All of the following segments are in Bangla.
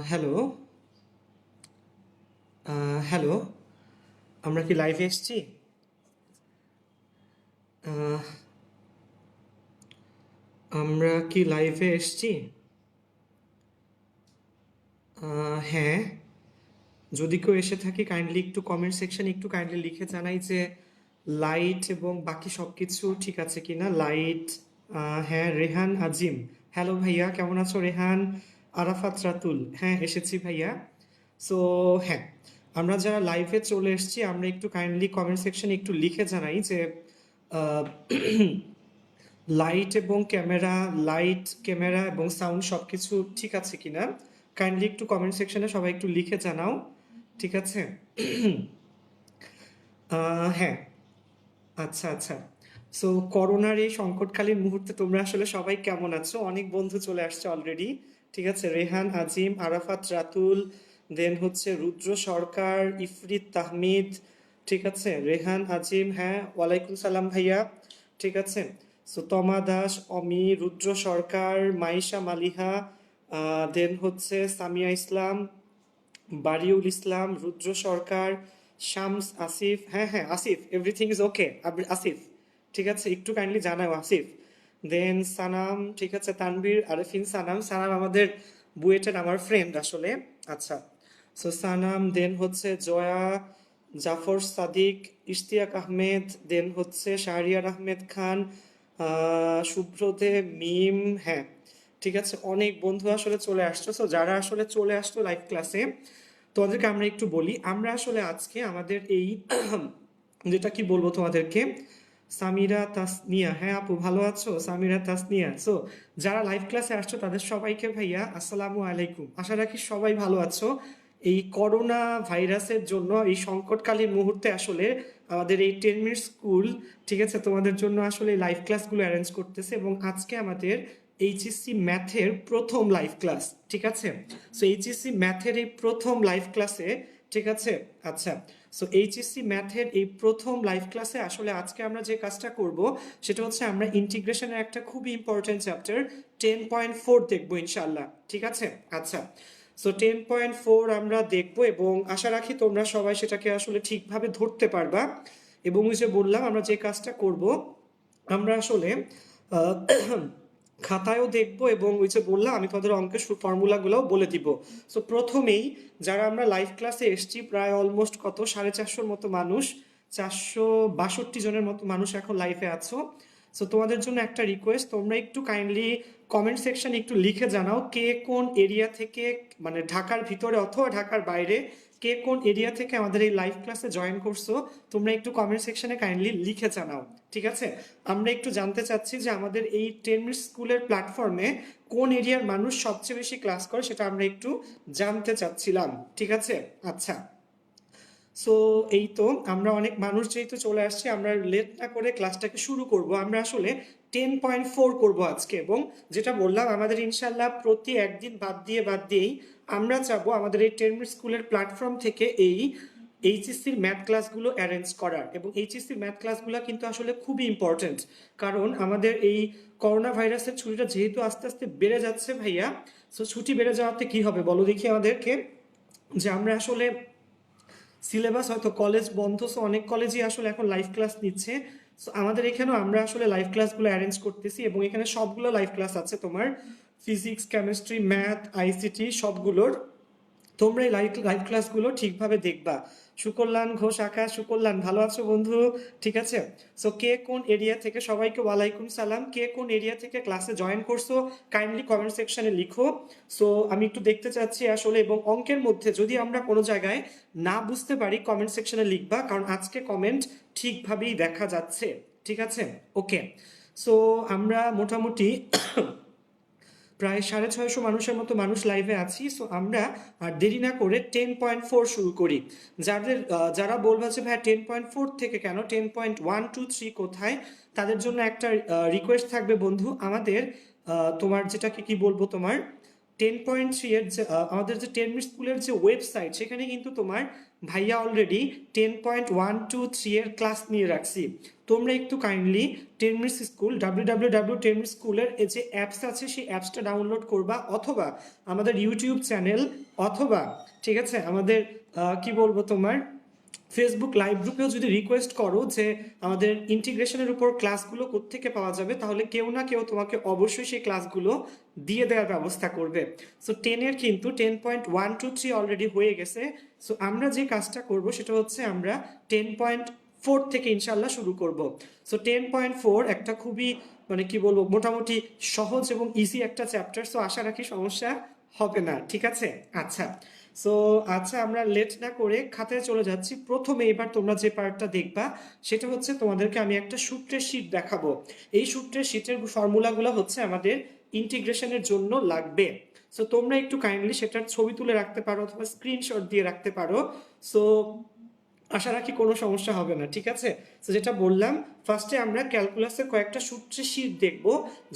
Hello, hello. আমরা কি লাইভে এসেছি? আহ, আমরা কি লাইভে এসেছি? হ্যাঁ, যদি কেউ এসে থাকি কাইন্ডলি একটু কমেন্ট সেকশনে একটু কাইন্ডলি লিখে জানাই যে লাইট এবং বাকি সব কিছু ঠিক আছে কিনা। লাইট, হ্যাঁ, রেহান আজিম। হ্যালো ভাইয়া, কেমন আছো রেহান? আরাফাত রাতুল, হ্যাঁ এসেছি ভাইয়া। সো হ্যাঁ, আমরা যারা লাইভে চলে এসেছি আমরা একটু কাইন্ডলি কমেন্ট সেকশনে একটু লিখে জানাই যে আহ, লাইট ক্যামেরা এবং সাউন্ড সবকিছু ঠিক আছে কিনা। কাইন্ডলি একটু কমেন্ট সেকশনে সবাই একটু লিখে জানাও, ঠিক আছে? হ্যাঁ, আচ্ছা আচ্ছা। সো করোনার এই সংকটকালীন মুহূর্তে তোমরা আসলে সবাই কেমন আছো? অনেক বন্ধু চলে আসছে অলরেডি। ঠিক আছে, রেহান আজিম, আরাফাত রাতুল, দেন হচ্ছে রুদ্র সরকার, ইফরিত তাহমিদ। ঠিক আছে, রেহান আজিম, হ্যাঁ ওয়ালাইকুম সালাম ভাইয়া। ঠিক আছে। সো তমা দাস, অমি, রুদ্র সরকার, মাইশা মালিহা, দেন হচ্ছে সামিয়া ইসলাম, বারিউল ইসলাম, রুদ্র সরকার, শামস, আসিফ। হ্যাঁ হ্যাঁ Asif, everything is okay. Asif, ঠিক আছে, একটু কাইন্ডলি জানাও আসিফ। দেন সানাম, ঠিক আছে, তানভীর আরেফিন সানাম। সানাম আমাদের বুয়েটের আমার ফ্রেন্ড আসলে। আচ্ছা, সো সানাম, দেন হচ্ছে জয়া, জাফর সাদিক, ইশতিয়াক আহমেদ, দেন হচ্ছে শাহরিয়ার আহমেদ খান, শুভ্রদে মিম। হ্যাঁ, ঠিক আছে, অনেক বন্ধু আসলে চলে আসছো। সো যারা আসলে চলে আসছো লাইভ ক্লাসে তোমাদেরকে আমরা একটু বলি, আমরা আসলে আজকে আমাদের এই যেটা কি বলবো তোমাদেরকে, সামিরা তাসনিয়া, হ্যাঁ আপু ভালো আছো? সামিরা তাসনিয়া। সো যারা লাইভ ক্লাসে আসছো তাদের সবাইকে ভাইয়া আসসালামু আলাইকুম, আশা রাখি সবাই ভালো আছো। এই করোনা ভাইরাসের জন্য এই সংকটকালীন মুহূর্তে আসলে আমাদের এই 10 মিনিট স্কুল, ঠিক আছে, তোমাদের জন্য আসলে লাইভ ক্লাসগুলো অ্যারেঞ্জ করতেছে এবং আজকে আমাদের এইচএসসি ম্যাথের প্রথম লাইভ ক্লাস, ঠিক আছে। সো এইচএসসি ম্যাথের এই প্রথম লাইভ ক্লাসে, ঠিক আছে, আচ্ছা, সো এইচএসসি ম্যাথের এই প্রথম লাইভ ক্লাসে আসলে আজকে আমরা যে কাজটা করব সেটা হচ্ছে আমরা ইন্টিগ্রেশনের একটা খুবই ইম্পর্টেন্ট চ্যাপ্টার 10.4 দেখবো ইনশাল্লাহ, ঠিক আছে। আচ্ছা, সো 10.4 আমরা দেখবো এবং আশা রাখি তোমরা সবাই সেটাকে আসলে ঠিকভাবে ধরতে পারবা। এবং ওই যে বললাম আমরা যে কাজটা করব, আমরা আসলে আহ, খাতায়ও দেখবো এবং ওই যে বললাম আমি তোমাদের অঙ্কের ফর্মুলাগুলোও বলে দিব। সো প্রথমেই যারা আমরা লাইভ ক্লাসে এসছি প্রায় অলমোস্ট কত 450-র মতো মানুষ, 462 জনের মতো মানুষ এখন লাইভে আছো। সো তোমাদের জন্য একটা রিকোয়েস্ট, তোমরা একটু কাইন্ডলি কমেন্ট সেকশনে একটু লিখে জানাও কে কোন এরিয়া থেকে, মানে ঢাকার ভিতরে অথবা ঢাকার বাইরে কে কোন এরিয়া থেকে আমাদের এই লাইভ ক্লাসে জয়েন করছো। তোমরা একটু কমেন্ট সেকশনে কাইন্ডলি লিখে জানাও, ঠিক আছে। আমরা একটু জানতে চাচ্ছি যে আমাদের এই 10 মিনিট স্কুলের প্ল্যাটফর্মে কোন এরিয়ার মানুষ সবচেয়ে বেশি ক্লাস করে সেটা আমরা একটু জানতে চাচ্ছিলাম, ঠিক আছে। আচ্ছা, সো এই তো আমরা অনেক মানুষ যেহেতু চলে আসছি, আমরা লেট না করে ক্লাসটাকে শুরু করব। আমরা আসলে 10.4 করব আজকে এবং যেটা বললাম আমাদের ইনশাল্লাহ প্রতি একদিন বাদ দিয়েই আমরা চাবো আমাদের এই 10 মিনিট স্কুলের প্ল্যাটফর্ম থেকে এই এইচএসসির ম্যাথ ক্লাসগুলো অ্যারেঞ্জ করার। এবং এইচএসসির ম্যাথ ক্লাসগুলো কিন্তু আসলে খুবই ইম্পর্টেন্ট, কারণ আমাদের এই করোনা ভাইরাসের ছুটিটা যেহেতু আস্তে আস্তে বেড়ে যাচ্ছে ভাইয়া। সো ছুটি বেড়ে যাওয়াতে কি হবে বলো দেখি আমাদেরকে, যে আমরা আসলে সিলেবাস হয়তো কলেজ বন্ধ, সো অনেক কলেজই আসলে এখন লাইভ ক্লাস নিচ্ছে। সো আমাদের এখানেও আমরা আসলে লাইভ ক্লাসগুলো অ্যারেঞ্জ করতেছি এবং এখানে সবগুলো লাইভ ক্লাস আছে তোমার, ফিজিক্স, কেমিস্ট্রি, ম্যাথ, আইসিটি সবগুলোর। তোমরা এই লাইভ লাইভ ক্লাসগুলো ঠিকভাবে দেখবা। সুকল্যাণ ঘোষ, আকাশ, সুকল্যাণ ভালো আছো বন্ধু? ঠিক আছে। সো কে কোন এরিয়া থেকে, সবাইকে ওয়ালাইকুম সালাম, কে কোন এরিয়া থেকে ক্লাসে জয়েন করছো কাইন্ডলি কমেন্ট সেকশনে লিখো। সো আমি একটু দেখতে চাচ্ছি আসলে, এবং অঙ্কের মধ্যে যদি আমরা কোনো জায়গায় না বুঝতে পারি কমেন্ট সেকশনে লিখবা, কারণ আজকে কমেন্ট ঠিকভাবেই দেখা যাচ্ছে, ঠিক আছে। ওকে, সো আমরা মোটামুটি প্রায় 650 মানুষের মতো মানুষ লাইভে আছি। সো আমরা আর দেরি না করে 10.4 শুরু করি। যারা বলবে যে ভাই 10.4 থেকে কেন, 10.1 2 3 কোথায়, তাদের জন্য একটা রিকোয়েস্ট থাকবে বন্ধু, আমাদের তোমার যেটাকে কি বলবো তোমার 10.3 এর যে আমাদের যে 10 মিনিট স্কুলের যে ওয়েবসাইট, সেখানে কিন্তু তোমার ভাইয়া অলরেডি 10.123 এর ক্লাস নিয়ে রাখছি। তোমরা একটু কাইন্ডলি 10 মিনিটস স্কুল www.10minutes স্কুলের যে অ্যাপস আছে সেই অ্যাপসটা ডাউনলোড করবা, অথবা আমাদের ইউটিউব চ্যানেল, অথবা ঠিক আছে আমাদের কি বলবো তোমার ফেসবুক লাইভ গ্রুপেও যদি রিকোয়েস্ট করো যে আমাদের ইন্টিগ্রেশনের উপর ক্লাসগুলো কোত্থেকে পাওয়া যাবে, তাহলে কেউ না কেউ তোমাকে অবশ্যই সেই ক্লাসগুলো দিয়ে দেওয়ার ব্যবস্থা করবে। সো 10-এর কিন্তু 10.123 অলরেডি হয়ে গেছে। সো আমরা যে কাজটা করব সেটা হচ্ছে আমরা 10.4 থেকে ইনশাল্লাহ শুরু করব। সো 10.4 একটা খুবই মানে কি বলবো মোটামুটি সহজ এবং ইজি একটা চ্যাপ্টার। সো আশা রাখি সমস্যা হবে না, ঠিক আছে? আচ্ছা, সো আচ্ছা আমরা লেট না করে খাতায় চলে যাচ্ছি। প্রথমে এবার তোমরা যে পার্টটা দেখবা সেটা হচ্ছে তোমাদেরকে আমি একটা সূত্রের শীট দেখাবো। এই সূত্রের শীটের ফর্মুলাগুলো হচ্ছে আমাদের ইন্টিগ্রেশনের জন্য লাগবে। সো তোমরা একটু কাইন্ডলি সেটার ছবি তুলে রাখতে পারো অথবা স্ক্রিনশট দিয়ে রাখতে পারো। সো আশা রাখি কোনো সমস্যা হবে না, ঠিক আছে? তো যেটা বললাম, ফার্স্টে আমরা ক্যালকুলাসের কয়েকটা সূত্রের শীট দেখব।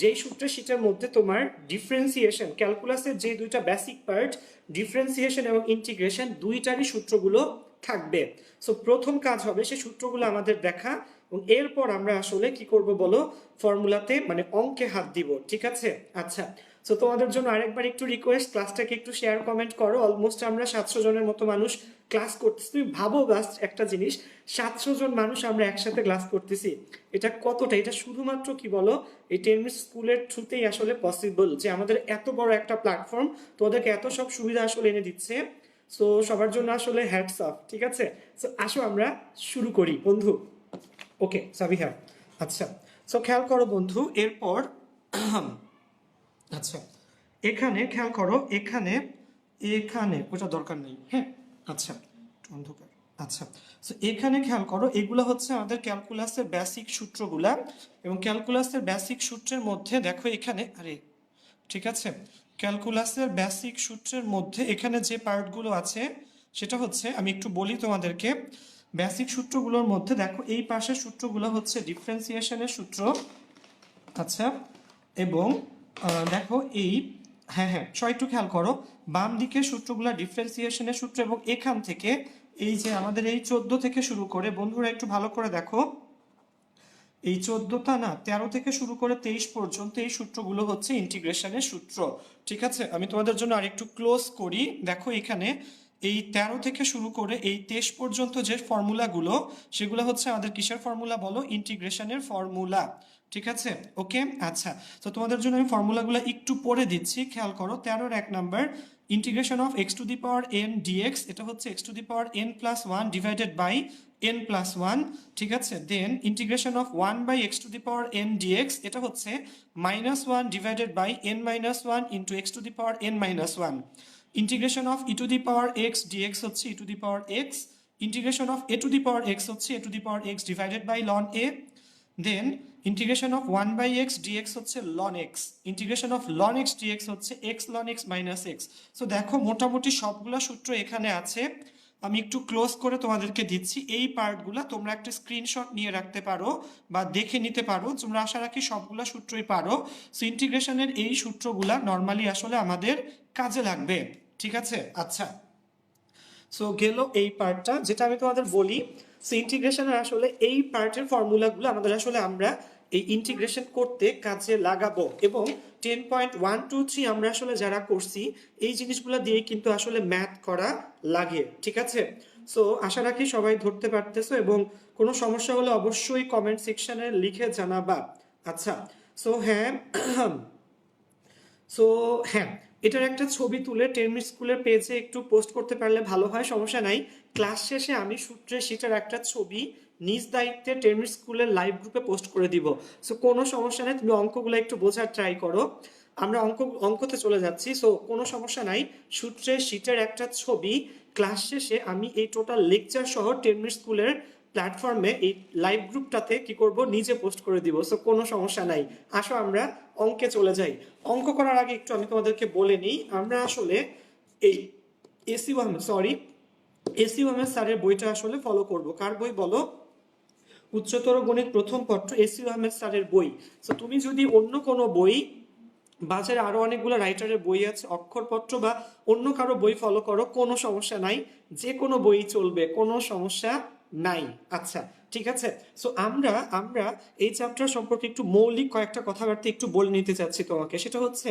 যেই সূত্রের শীটের মধ্যে তোমার ডিফারেন্সিয়েশন, ক্যালকুলাসের যে দুইটা বেসিক পার্ট ডিফারেন্সিয়েশন এবং ইন্টিগ্রেশন দুইটারই সূত্রগুলো থাকবে। সো প্রথম কাজ হবে সেই সূত্রগুলো আমাদের দেখা, এবং এরপর আমরা আসলে কি করব বলো, ফর্মুলাতে মানে অঙ্কে হাত দিব, ঠিক আছে? আচ্ছা, সো তোমাদের জন্য আরেকবার একটু রিকোয়েস্ট, ক্লাসটাকে একটু শেয়ার কমেন্ট করো। অলমোস্ট আমরা 700 জনের মতো মানুষ ক্লাস করতেছি। তুমি ভাবো জাস্ট একটা জিনিস, 700 জন মানুষ আমরা একসাথে ক্লাস করতেছি, এটা কতটা, এটা শুধুমাত্র কি বলো এই 10 মিনিট স্কুলের থ্রুতেই আসলে পসিবল, যে আমাদের এত বড় একটা প্ল্যাটফর্ম তোমাদেরকে এত সব সুবিধা আসলে এনে দিচ্ছে। সো সবার জন্য আসলে হ্যাটস অফ, ঠিক আছে? সো আসো আমরা শুরু করি বন্ধু। ওকে সাবিহা, আচ্ছা সো খেয়াল করো বন্ধু, এরপর আচ্ছা এখানে খেয়াল করো, এখানে এখানে ওটা দরকার নেই, হ্যাঁ আচ্ছা অন্ধকার। আচ্ছা, সো এখানে খেয়াল করো, এগুলো হচ্ছে আমাদের ক্যালকুলাসের বেসিক সূত্রগুলা, এবং ক্যালকুলাসের বেসিক সূত্রের মধ্যে দেখো এখানে, আরে ঠিক আছে, ক্যালকুলাসের বেসিক সূত্রের মধ্যে এখানে যে পার্টগুলো আছে সেটা হচ্ছে, আমি একটু বলি তোমাদেরকে, বেসিক সূত্রগুলোর মধ্যে দেখো এই পাশের সূত্রগুলো হচ্ছে ডিফারেন্সিয়েশনের সূত্র। আচ্ছা, এবং দেখো এই, হ্যাঁ হ্যাঁ একটু খেয়াল করো, বাম দিকের সূত্রগুলো ডিফারেন্সিয়েশনের সূত্র, এবং এখান থেকে এই যে আমাদের এই 14 থেকে শুরু করে, বন্ধুরা একটু ভালো করে দেখো, এই 14টা না 13 থেকে শুরু করে 23 পর্যন্ত এই সূত্রগুলো হচ্ছে ইন্টিগ্রেশনের সূত্র, ঠিক আছে? আমি তোমাদের জন্য আরেকটু ক্লোজ করি, দেখো এখানে এই 13 থেকে শুরু করে এই 23 পর্যন্ত যে ফর্মুলাগুলো, সেগুলো হচ্ছে আমাদের কিসের ফর্মুলা বলো, ইন্টিগ্রেশনের ফর্মুলা, ঠিক আছে? ওকে আচ্ছা, তো তোমাদের জন্য আমি ফর্মুলাগুলো একটু পড়ে দিচ্ছি, খেয়াল করো। 13-র 1 number, integration of x to the power n dx, এটা হচ্ছে x to the power n plus 1 divided by n plus 1, ঠিক আছে? Then integration of 1 by x to the power n dx, এটা হচ্ছে minus 1 divided by n minus 1 into x to the power n minus 1। Integration of e to the power x dx হচ্ছে e to the power x, integration of a to the power x হচ্ছে a to the power x divided by ln a। Then integration of 1 by x dx হচ্ছে ln x, integration of ln x dx হচ্ছে x ln x minus x। So দেখো মোটামুটি সবগুলো সূত্র এখানে আছে, আমি একটু ক্লোজ করে তোমাদেরকে দিচ্ছি। এই পার্টগুলো তোমরা একটা স্ক্রিনশট নিয়ে রাখতে পারো বা দেখে নিতে পারো, তোমরা আশা রাখি সবগুলা সূত্রই পারো। সো ইন্টিগ্রেশনের এই সূত্রগুলা নর্মালি আসলে আমাদের কাজে লাগবে, ঠিক আছে? আচ্ছা, সো গেল এই পার্টটা, যেটা আমি তোমাদের বলি, সো ইন্টিগ্রেশনের আসলে এই পার্টের ফর্মুলাগুলো আমাদের আসলে আমরা এই ইন্টিগ্রেশন করতে কাজে লাগাবো, এবং 10.123 আমরা আসলে যারা করছি এই জিনিসগুলো দিয়ে কিন্তু আসলে ম্যাথ করা লাগে, ঠিক আছে? সো আশা রাখি সবাই ধরতে পারতেছো, এবং কোনো সমস্যা হলে অবশ্যই কমেন্ট সেকশনে লিখে জানাবা। আচ্ছা, সো হ্যাঁ সো হ্যাঁ এটার একটা ছবি তুলে 10 মিনিট স্কুলের পেজে একটু পোস্ট করতে পারলে ভালো হয়, সমস্যা নাই। ক্লাস শেষে আমি সূত্রে সেটার একটা ছবি নিজ দায়িত্বে 10 মিনিট স্কুলের লাইভ গ্রুপে পোস্ট করে দিব। সো কোনো সমস্যা নেই, তুমি অঙ্কগুলো একটু বোঝার ট্রাই করো। আমরা অঙ্কতে চলে যাচ্ছি, সো কোনো সমস্যা নাই। সূত্রের শীটের একটা ছবি ক্লাস শেষে আমি এই টোটাল লেকচার সহ 10 মিনিট স্কুলের প্ল্যাটফর্মে এই লাইভ গ্রুপটাতে কি করব, নিজে পোস্ট করে দিব। সো কোনো সমস্যা নাই, আসো আমরা অঙ্কে চলে যাই। অঙ্ক করার আগে একটু আমি তোমাদেরকে বলে নিই, আমরা আসলে এই এসইউ আহমেদ স্যারের বইটা আসলে ফলো করব। কার বই বলো? উচ্চতর গণিত প্রথম পত্র, এসইউ আহমেদ স্যারের বই। সো তুমি যদি অন্য কোনো বই বাজারে আরো অনেকগুলো রাইটারের বই আছে, অক্ষরপত্র বা অন্য কারো বই ফলো করো, কোনো সমস্যা নাই, যে কোনো বই চলবে, কোনো সমস্যা নাই। আচ্ছা, ঠিক আছে। সো আমরা আমরা এই চ্যাপ্টার সম্পর্কে একটু মৌলিক কয়েকটা কথাবার্তা একটু বলে নিতে চাচ্ছি তোমাকে। সেটা হচ্ছে,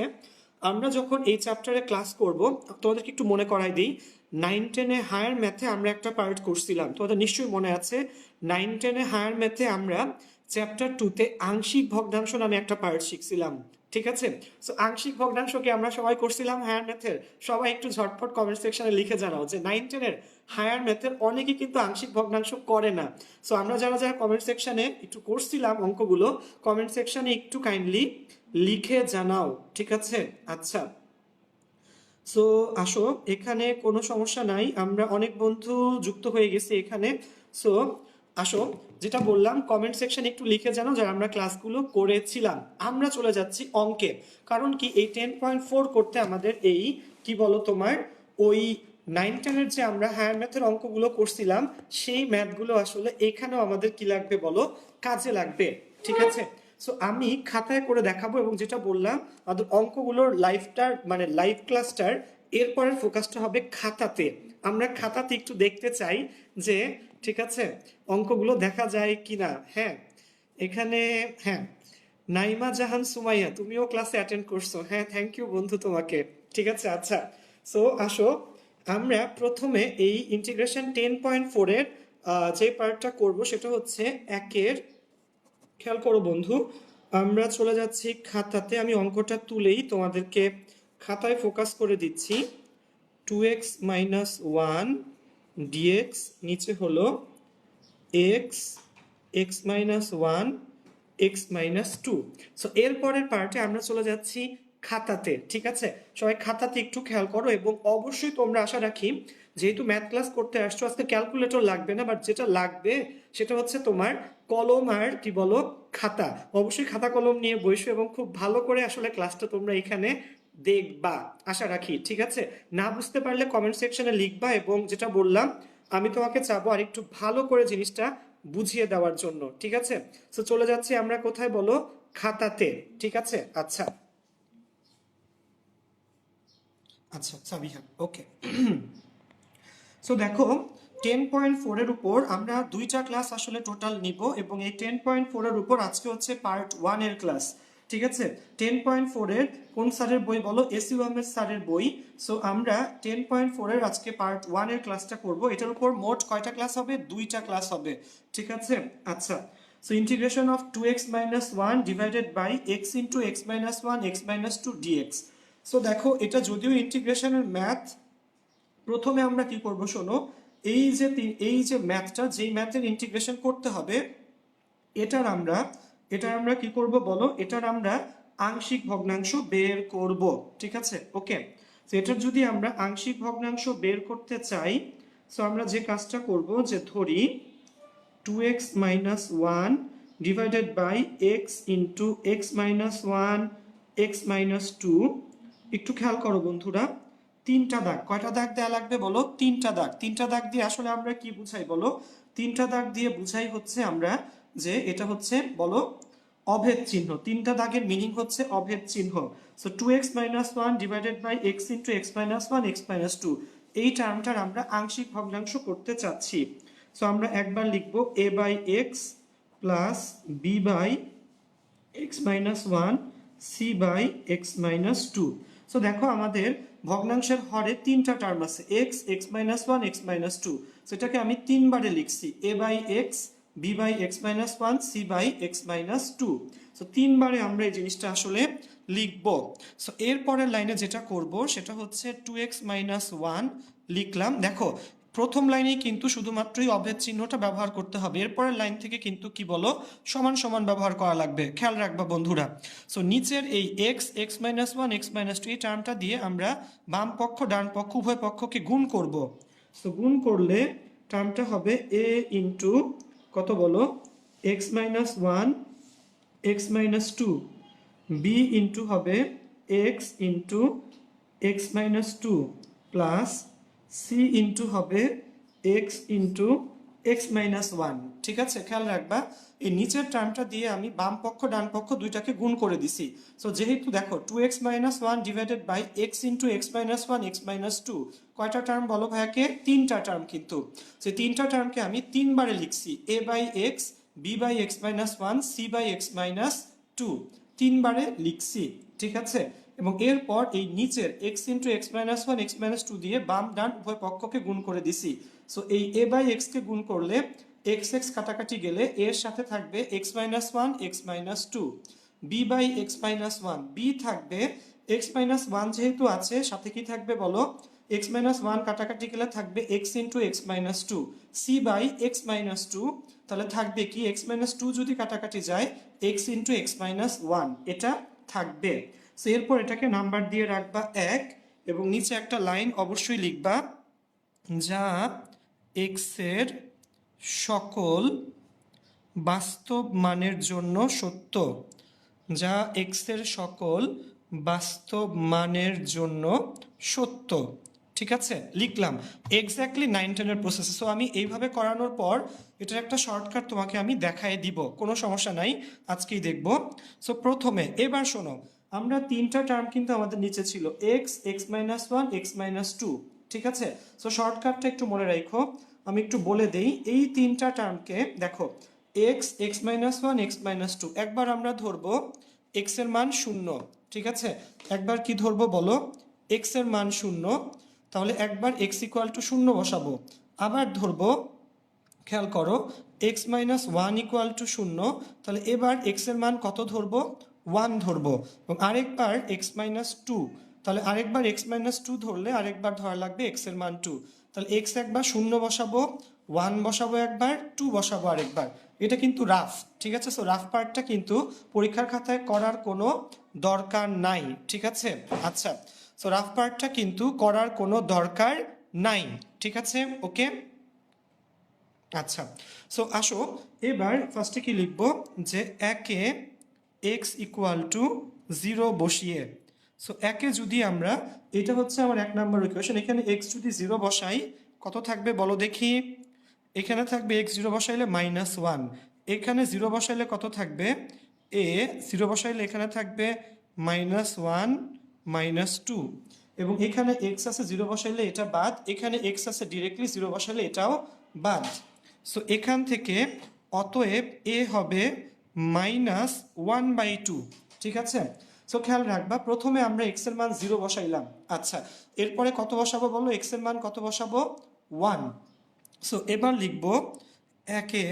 আমরা যখন এই চ্যাপ্টারে ক্লাস করব, তোমাদেরকে একটু মনে করাই দিই, 9-10-এ হায়ার ম্যাথে আমরা একটা পার্ট করছিলাম, তোমাদের নিশ্চয়ই মনে আছে। 9-10-এ হায়ার ম্যাথে আমরা চ্যাপ্টার 2-তে আংশিক ভগ্নাংশ নামে একটা পার্ট শিখছিলাম, ঠিক আছে। সো আংশিক ভগ্নাংশকে আমরা সবাই করছিলাম হায়ার ম্যাথের। সবাই একটু ঝটপট কমেন্ট সেকশনে লিখে জানাও যে 9-10-এর হায়ার ম্যাথের অনেকে কিন্তু আংশিক ভগ্নাংশ করে না। সো আমরা যারা যারা কমেন্ট সেকশনে একটু করছিলাম অঙ্কগুলো, কমেন্ট সেকশনে একটু কাইন্ডলি লিখে জানাও, ঠিক আছে। আচ্ছা, সো আসো, এখানে কোনো সমস্যা নাই, আমরা অনেক বন্ধু যুক্ত হয়ে গেছি এখানে। সো আসো, যেটা বললাম কমেন্ট সেকশন একটু লিখে জানাও যারা আমরা ক্লাসগুলো করেছিলাম। আমরা চলে যাচ্ছি অঙ্কে, কারণ কি এই 10.4 করতে আমাদের এই কি বলো তোমার ওই 9-10-এর যে আমরা হায়ার ম্যাথের অঙ্কগুলো করছিলাম, সেই ম্যাথগুলো আসলে এখানেও আমাদের কি লাগবে বলো, কাজে লাগবে, ঠিক আছে। সো আমি খাতায় করে দেখাবো, এবং যেটা বললাম আমাদের অঙ্কগুলোর লাইভটার মানে লাইভ ক্লাসটার এরপরের ফোকাসটা হবে খাতাতে। আমরা খাতাতে একটু দেখতে চাই যে, ঠিক আছে, অঙ্কগুলো দেখা যায় কিনা। হ্যাঁ, এখানে, হ্যাঁ, নাইমা জাহান সুমাইয়া, তুমিও ক্লাসে অ্যাটেন্ড করছো, হ্যাঁ, থ্যাংক ইউ বন্ধু তোমাকে, ঠিক আছে। আচ্ছা, সো আসো, আমরা প্রথমে এই ইন্টিগ্রেশন 10.4-এর যে পার্টটা করব সেটা হচ্ছে একের, খেয়াল করো বন্ধু, আমরা চলে যাচ্ছি খাতাতে। আমি অঙ্কটা তুলেই তোমাদেরকে খাতায় ফোকাস করে দিচ্ছি। 2x-1 dx, নিচে হলো x, x-1, x-2। সো এরপরের পার্টে আমরা চলে যাচ্ছি খাতাতে, ঠিক আছে। সবাই খাতাতে একটু খেয়াল করো, এবং অবশ্যই তোমরা আশা রাখি যেহেতু ম্যাথ ক্লাস করতে আসছো, আজকে ক্যালকুলেটর লাগবে না, বাট যেটা লাগবে সেটা হচ্ছে তোমার কলম আর কি বলো খাতা। অবশ্যই খাতা কলম নিয়ে বসো এবং খুব ভালো করে আসলে ক্লাসটা তোমরা এখানে দেখবা, আশা রাখি, ঠিক আছে। না বুঝতে পারলে কমেন্ট সেকশনে লিখবা, এবং যেটা বললাম আমি তোমাকে চাবো আর একটু ভালো করে জিনিসটা বুঝিয়ে দেওয়ার জন্য, ঠিক আছে। তো চলে যাচ্ছি আমরা কোথায় বলো, খাতাতে, ঠিক আছে। আচ্ছা, আচ্ছা সাবিহা, ওকে। সো দেখো, 10.4-এর উপর আমরা দুইটা ক্লাস আসলে টোটাল নিব, এবং এই 10.4-এর উপর আজকে হচ্ছে পার্ট 1-এর ক্লাস, ঠিক আছে। 10.4-এর কোন স্যারের বই বলো, এসইউ আহমেদ স্যারের বই। সো আমরা 10.4-এর আজকে পার্ট 1-এর ক্লাসটা করব। এটার উপর মোট কয়টা ক্লাস হবে, দুইটা ক্লাস হবে, ঠিক আছে। আচ্ছা, so integration of 2x-1 divided by x into x-1 x-2 dx। So দেখো, এটা যদিও ইন্টিগ্রেশনের ম্যাথ, প্রথমে আমরা কি করব শোনো, এই যে ম্যাথটা, যেই ম্যাথের ইন্টিগ্রেশন করতে হবে, এটার আমরা কি করব বলো, এটার আমরা আংশিক ভগ্নাংশ বের করব, ঠিক আছে, ওকে। তো এটার যদি আমরা আংশিক ভগ্নাংশ বের করতে চাই, সো আমরা যে কাজটা করব, যে ধরি 2x-1 divided by x into x-1 x-2। একটু খেয়াল করো বন্ধুরা, তিনটা দাগ, কয়টা দাগ দেওয়া লাগবে বলো, তিনটা দাগ। তিনটা দাগ দিয়ে আসলে আমরা কি বুঝাই বলো, তিনটা দাগ দিয়ে বুঝাই হচ্ছে আমরা যে এটা হচ্ছে বলো অভেদ চিহ্ন। তিনটা দাগের মিনিং হচ্ছে অভেদ চিহ্ন। So 2x-1 divided by x into x-1 x-2, এই টার্মটার আমরা আংশিক ভগ্নাংশ করতে চাচ্ছি। সো আমরা একবার লিখবো a by x plus b by x-1 c by x-2। So দেখো, আমাদের ভগ্নাংশের হরে তিনটা টার্ম আছে, x, x-1, x-2। সেটাকে আমি তিনবারে লিখছি, a by x, b by x-1, c by x-2। So তিনবারে আমরা এই জিনিসটা আসলে লিখব। সো এরপরের লাইনে যেটা করব সেটা হচ্ছে 2x-1 লিখলাম। দেখো, প্রথম লাইনেই কিন্তু শুধুমাত্রই অভেদ চিহ্নটা ব্যবহার করতে হবে, এরপরের লাইন থেকে কিন্তু কি বলো সমান সমান ব্যবহার করা লাগবে, খেয়াল রাখবা বন্ধুরা। সো নিচের এই এক্স, x-1, x-2 এই টার্মটা দিয়ে আমরা বাম পক্ষ ডান পক্ষ উভয় পক্ষকে গুণ করব। সো গুণ করলে টার্মটা হবে a ইন্টু কত বলো, x-1 x-2, b ইন্টু হবে x into x-2 plus c into হবে x into x minus one. ঠিক আছে, খেয়াল রাখবা এই নিচের টার্মটা দিয়ে আমি বাম পক্ষ ডান পক্ষ দুইটাকে গুণ করে দিছি। সো যেহেতু দেখো 2x-1 divided by x into x minus one x minus two, কয়টা টার্ম বলো ভাইয়াকে? তিনটা টার্ম। কিন্তু সেই তিনটা টার্মকে আমি তিনবারে লিখছি, a by x, b by x minus one, c by x minus two, তিনবারে লিখছি। ঠিক আছে, এবং এরপর এই নিচের x into x minus one x minus two দিয়ে বাম ডান উভয় পক্ষকে গুণ করে দিছি। সো এই এ বাই এক্সকে গুণ করলে এক্স এক্স কাটাকাটি গেলে এর সাথে থাকবে x minus one x minus two, b by x minus one, b থাকবে এক্স মাইনাস ওয়ান যেহেতু আছে সাথে কি থাকবে বলো? এক্স মাইনাস ওয়ান কাটাকাটি গেলে থাকবে x into x minus two, c by x minus two, তাহলে থাকবে কি এক্স মাইনাস টু যদি কাটাকাটি যায় x into x minus one, এটা থাকবে। সো এরপর এটাকে নাম্বার দিয়ে রাখবা এক, এবং নিচে একটা লাইন অবশ্যই লিখবা, যা এক্সের সকল বাস্তব মানের জন্য সত্য, যা এক্সের সকল বাস্তব মানের জন্য সত্য। ঠিক আছে, লিখলাম এক্স্যাক্টলি 9-10-এর প্রসেসে। সো আমি এইভাবে করানোর পর এটার একটা শর্টকাট তোমাকে আমি দেখাই দিব, কোনো সমস্যা নাই, আজকেই দেখব। সো প্রথমে এবার শোনো, আমরা তিনটা টার্ম কিন্তু আমাদের নিচে ছিল, x, x minus one, x minus two. ঠিক আছে, সো শর্টকাটটা একটু মনে রাখো, আমি একটু বলে দেই। এই তিনটা টার্মকে দেখো, x, x minus one, x minus two, একবার আমরা ধরবো এক্স এর মান শূন্য। ঠিক আছে, একবার কি ধরবো বলো? এক্স এর মান শূন্য, তাহলে একবার এক্স ইকুয়াল টু শূন্য বসাবো। আবার ধরবো, খেয়াল করো, x minus one equal to শূন্য, তাহলে এবার এক্স এর মান কত ধরবো? ওয়ান ধরবো। এবং আরেকবার এক্স মাইনাস টু, তাহলে আরেকবার এক্স মাইনাস টু ধরলে আরেকবার ধরা লাগবে এক্স এর মান টু। তাহলে এক্স একবার শূন্য বসাবো, ওয়ান বসাবো একবার, টু বসাবো আরেকবার। এটা কিন্তু রাফ। ঠিক আছে, সো রাফ পার্টটা কিন্তু পরীক্ষার খাতায় করার কোনো দরকার নাই। ঠিক আছে, আচ্ছা, সো রাফ পার্টটা কিন্তু করার কোনো দরকার নাই। ঠিক আছে, ওকে, আচ্ছা। সো আসো এবার ফার্স্টে কি লিখবো, যে একে এক্স ইকুয়াল টু জিরো বসিয়ে, সো একে যদি আমরা, এটা হচ্ছে আমার এক নম্বর ইকুয়েশন, এখানে এক্স যদি জিরো বসাই কত থাকবে বলো দেখি? এখানে থাকবে এক্স জিরো বসাইলে মাইনাস ওয়ান, এখানে জিরো বসাইলে কত থাকবে? এ জিরো বসাইলে এখানে থাকবে মাইনাস ওয়ান মাইনাস টু, এবং এখানে এক্স আছে জিরো বসাইলে এটা বাদ, এখানে এক্স আছে ডিরেক্টলি জিরো বসাইলে এটাও বাদ। সো এখান থেকে অতএব এ হবে মাইনাস ওয়ান বাই টু। ঠিক আছে, সো খেয়াল রাখবা, প্রথমে আমরা এক্স এর মান জিরো বসাইলাম। আচ্ছা, এরপরে কত বসাবো বলো? এক্স এর মান কত বসাবো? ওয়ান। সো এবার লিখব একে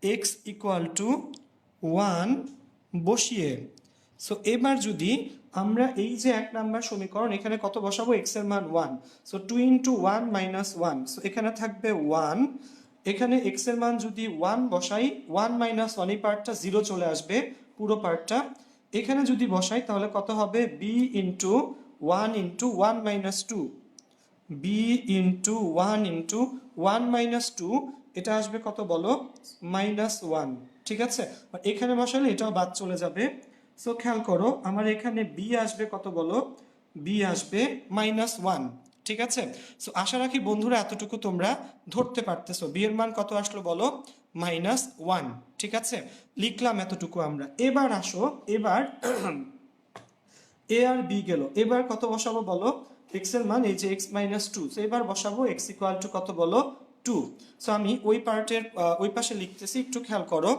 এক্স ইকুয়াল টু ওয়ান বসিয়ে, সো এবার যদি আমরা এই যে এক নাম্বার সমীকরণ, এখানে কত বসাবো? এক্স এর মান one, so two into one minus one, so এখানে থাকবে ওয়ান, এখানে এক্স এর মান যদি ওয়ান বসাই, ওয়ান মাইনাস ওয়ান, এই পার্টটা জিরো চলে আসবে পুরো পার্টটা। এখানে যদি বসাই তাহলে কত হবে? B into one minus two, b into one minus two, এটা আসবে কত বলো? Minus one. ঠিক আছে, এখানে বসালে এটাও বাদ চলে যাবে। সো খেয়াল করো, আমার এখানে বি আসবে কত বলো? বি আসবে মাইনাস ওয়ান। ঠিক আছে, সো আশা রাখি বন্ধুরা এতটুকু তোমরা ধরতে পারতেছো। বি এর মান কত আসলো বলো? Minus one. ঠিক আছে, লিখলাম এতটুকু আমরা। এবার আসো, এবার এ আর বি গেল, এবার কত বসাবো বলো? এক্স এর মান এই যে এক্স মাইনাস টু, সো এবার বসাবো এক্স ইকুয়াল টু কত বলো? টু। সো আমি ওই পার্টের ওই পাশে লিখতেছি, একটু খেয়াল করো।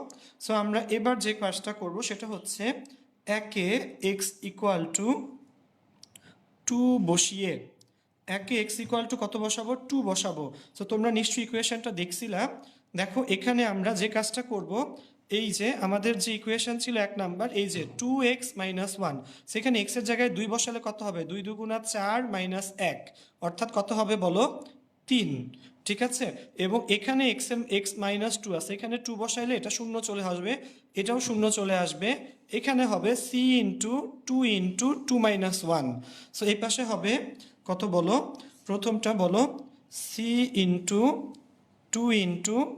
সো আমরা এবার যে কাজটা করব সেটা হচ্ছে একে এক্স ইকুয়াল টু টু বসিয়ে, একে এক্স ইকুয়াল টু কত বসাবো? টু বসাবো। সো তোমরা নিশ্চয়ই ইকুয়েশনটা দেখছিলা। দেখো এখানে আমরা যে কাজটা করব, এই যে আমাদের যে ইকুয়েশন ছিল এক নাম্বার, এই যে টু এক্স মাইনাস ওয়ান, সেখানে এক্স এর জায়গায় দুই বসালে কত হবে? দুই দুগুণা চার মাইনাস এক, অর্থাৎ কত হবে বলো? তিন। ঠিক আছে, এবং এখানে এক্স মাইনাস টু আছে, এখানে টু বসাইলে এটা শূন্য চলে আসবে, এটাও শূন্য চলে আসবে। এখানে হবে c into two minus one. So এই পাশে হবে কত বলো? প্রথমটা বলো c into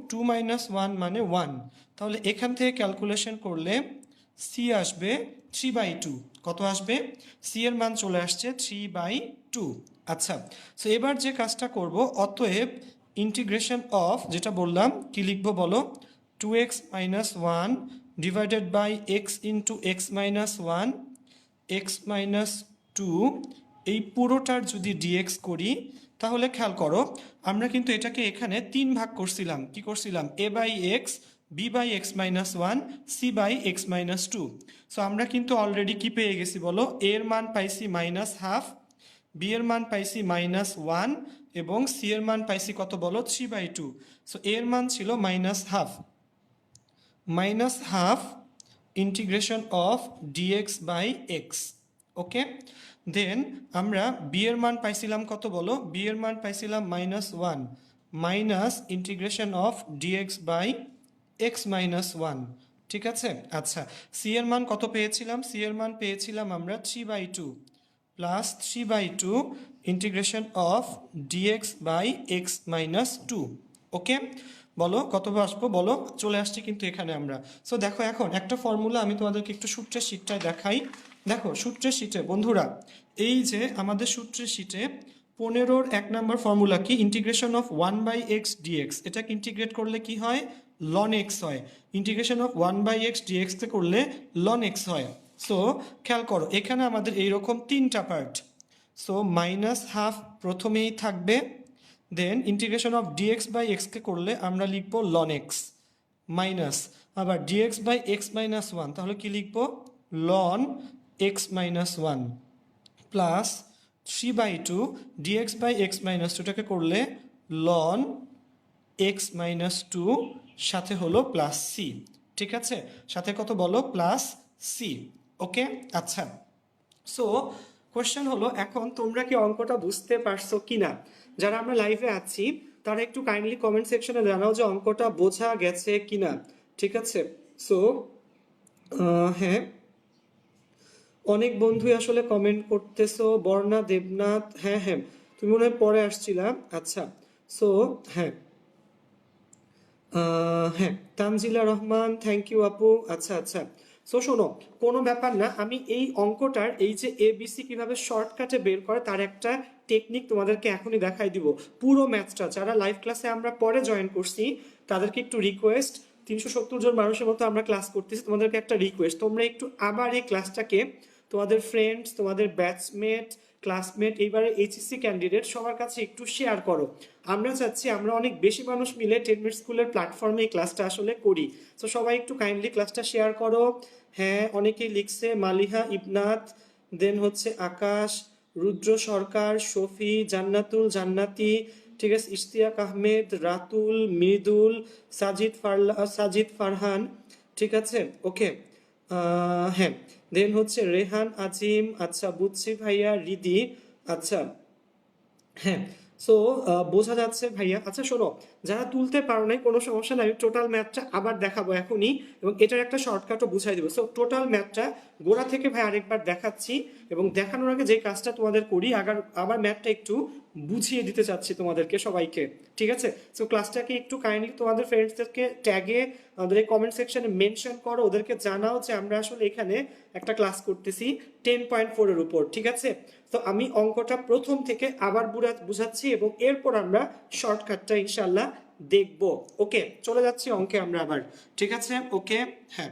two minus one মানে ওয়ান, তাহলে এখান থেকে ক্যালকুলেশন করলে সি আসবে থ্রি বাই টু। কত আসবে? সি এর মান চলে আসছে থ্রি বাই টু। আচ্ছা, সো এবার যে কাজটা করব, অতএব ইন্টিগ্রেশন অফ যেটা বললাম কি লিখবো বলো, 2x minus one divided by x into x minus one x minus two, এই পুরোটার যদি ডিএক্স করি তাহলে খেয়াল করো আমরা কিন্তু এটাকে এখানে 3 ভাগ করছিলাম, কি করছিলাম, a by x, b by x minus one, c by x minus two. So আমরা কিন্তু অলরেডি কি পেয়ে গেছি বলো, এর মান পাইছি মাইনাস হাফ, বি এর মান পাইছি মাইনাস ওয়ান, এবং সি এর মান পাইছি কত বলো, 3/2। সো এর মান ছিল minus half integration of dx by x. Okay, then আমরা বি এর মান পাইছিলাম কত বলো, বি এর মান পাইছিলাম minus one minus integration of dx by x minus one. ঠিক আছে, আচ্ছা সি এর মান কত পেয়েছিলাম, সি এর মান পেয়েছিলাম আমরা 3/2 plus 3/2 integration of dx by x minus two. Okay, বলো কত আসবো বলো, চলে আসছি কিন্তু এখানে আমরা। সো দেখো এখন একটা ফর্মুলা আমি তোমাদেরকে একটু সূত্রের শীটটায় দেখাই। দেখো সূত্রের শীটে বন্ধুরা, এই যে আমাদের সূত্রের শীটে 15-র 1 নম্বর ফর্মুলা কি, ইন্টিগ্রেশন অফ 1/x dx, এটাকে ইন্টিগ্রেট করলে কি হয়, লন x হয়। ইন্টিগ্রেশন অফ 1/x dx তে করলে লন x হয়। সো খেয়াল করো এখানে আমাদের এইরকম 3টা পার্ট। সো মাইনাস হাফ প্রথমেই থাকবে, then integration of dx by এক্সকে করলে আমরা লিখবো লন এক্স, মাইনাস আবার d x by x minus one, তাহলে কি লিখবো, ln x minus one, plus 3/2 d x by x minus টুটাকে করলে লন এক্স মাইনাস টু, সাথে হলো প্লাস সি। ঠিক আছে, সাথে কত বলো, প্লাস সি। ওকে, আচ্ছা সো কোয়েশ্চেন হলো এখন তোমরা কি অঙ্কটা বুঝতে পারছো কিনা। যারা আমরা লাইভে আছি তারা একটু কাইন্ডলি কমেন্ট সেকশনে জানাও যে অঙ্কটা বোঝা গেছে কিনা। ঠিক আছে, সো হ্যাঁ অনেক বন্ধুই আসলে কমেন্ট করতেছো, বর্ণা দেবনাথ, হ্যাঁ হ্যাঁ তুমি মনে হয় পরে আসছিলা। আচ্ছা সো হ্যাঁ হ্যাঁ তানজিলা রহমান, থ্যাংক ইউ আপু। আচ্ছা আচ্ছা সো শোনো, কোনো ব্যাপার না, আমি এই অঙ্কটার এই যে এবিসি কিভাবে শর্টকাটে বের করে তার একটা টেকনিক তোমাদেরকে এখনই দেখাই দিব। পুরো ম্যাথটা যারা লাইভ ক্লাসে আমরা পরে জয়েন করছি তাদেরকে একটু রিকোয়েস্ট, 370 জন মানুষের মতো আমরা ক্লাস করতেছি, তোমাদেরকে একটা রিকোয়েস্ট, তোমরা একটু আবার এই ক্লাসটাকে তোমাদের ফ্রেন্ডস, তোমাদের ব্যাচমেট, ক্লাসমেট, এইবারে এইচএসসি ক্যান্ডিডেট সবার কাছে একটু শেয়ার করো। আমরা চাচ্ছি আমরা অনেক বেশি মানুষ মিলে 10 মিনিট স্কুলের প্ল্যাটফর্মে এই ক্লাসটা আসলে করি। তো সবাই একটু কাইন্ডলি ক্লাসটা শেয়ার করো। হ্যাঁ অনেকেই লিখছে, মালিহা ইবনাথ, দেন হচ্ছে আকাশ, রুদ্র সরকার, শফি, জান্নাতুল জান্নাতি, ঠিক আছে, ইশতিয়াক আহমেদ, রাতুল, মৃদুল, সাজিদ ফারহান। ঠিক আছে, ওকে হ্যাঁ দেন হচ্ছে রেহান আজিম, আচ্ছা বুঝছি ভাইয়া, রিদি, আচ্ছা হ্যাঁ সো বোঝা যাচ্ছে ভাইয়া। আচ্ছা শোনো, যারা তুলতে পারো নাই কোনো সমস্যা নাই, আমি টোটাল ম্যাথটা আবার দেখাবো এখনই, এবং এটার একটা শর্টকাটও বুঝাই দেবো। সো টোটাল ম্যাথটা গোড়া থেকে ভাই আরেকবার দেখাচ্ছি, এবং দেখানোর আগে যে কাজটা তোমাদের করি আবার ম্যাথটা একটু বুঝিয়ে দিতে চাচ্ছি তোমাদেরকে সবাইকে। ঠিক আছে, সো ক্লাসটাকে একটু কাইন্ডলি তোমাদের ফ্রেন্ডসদেরকে ট্যাগে আমাদের এই কমেন্ট সেকশনে মেনশন করো, ওদেরকে জানাও যে আমরা আসলে এখানে একটা ক্লাস করতেছি 10.4 এর উপর। ঠিক আছে, তো আমি অঙ্কটা প্রথম থেকে আবার বুঝাচ্ছি এবং এরপর আমরা শর্টকাটটা ইনশাল্লাহ দেখব। ওকে, চলে যাচ্ছি অঙ্কে আমরা আবার। ঠিক আছে, ওকে হ্যাঁ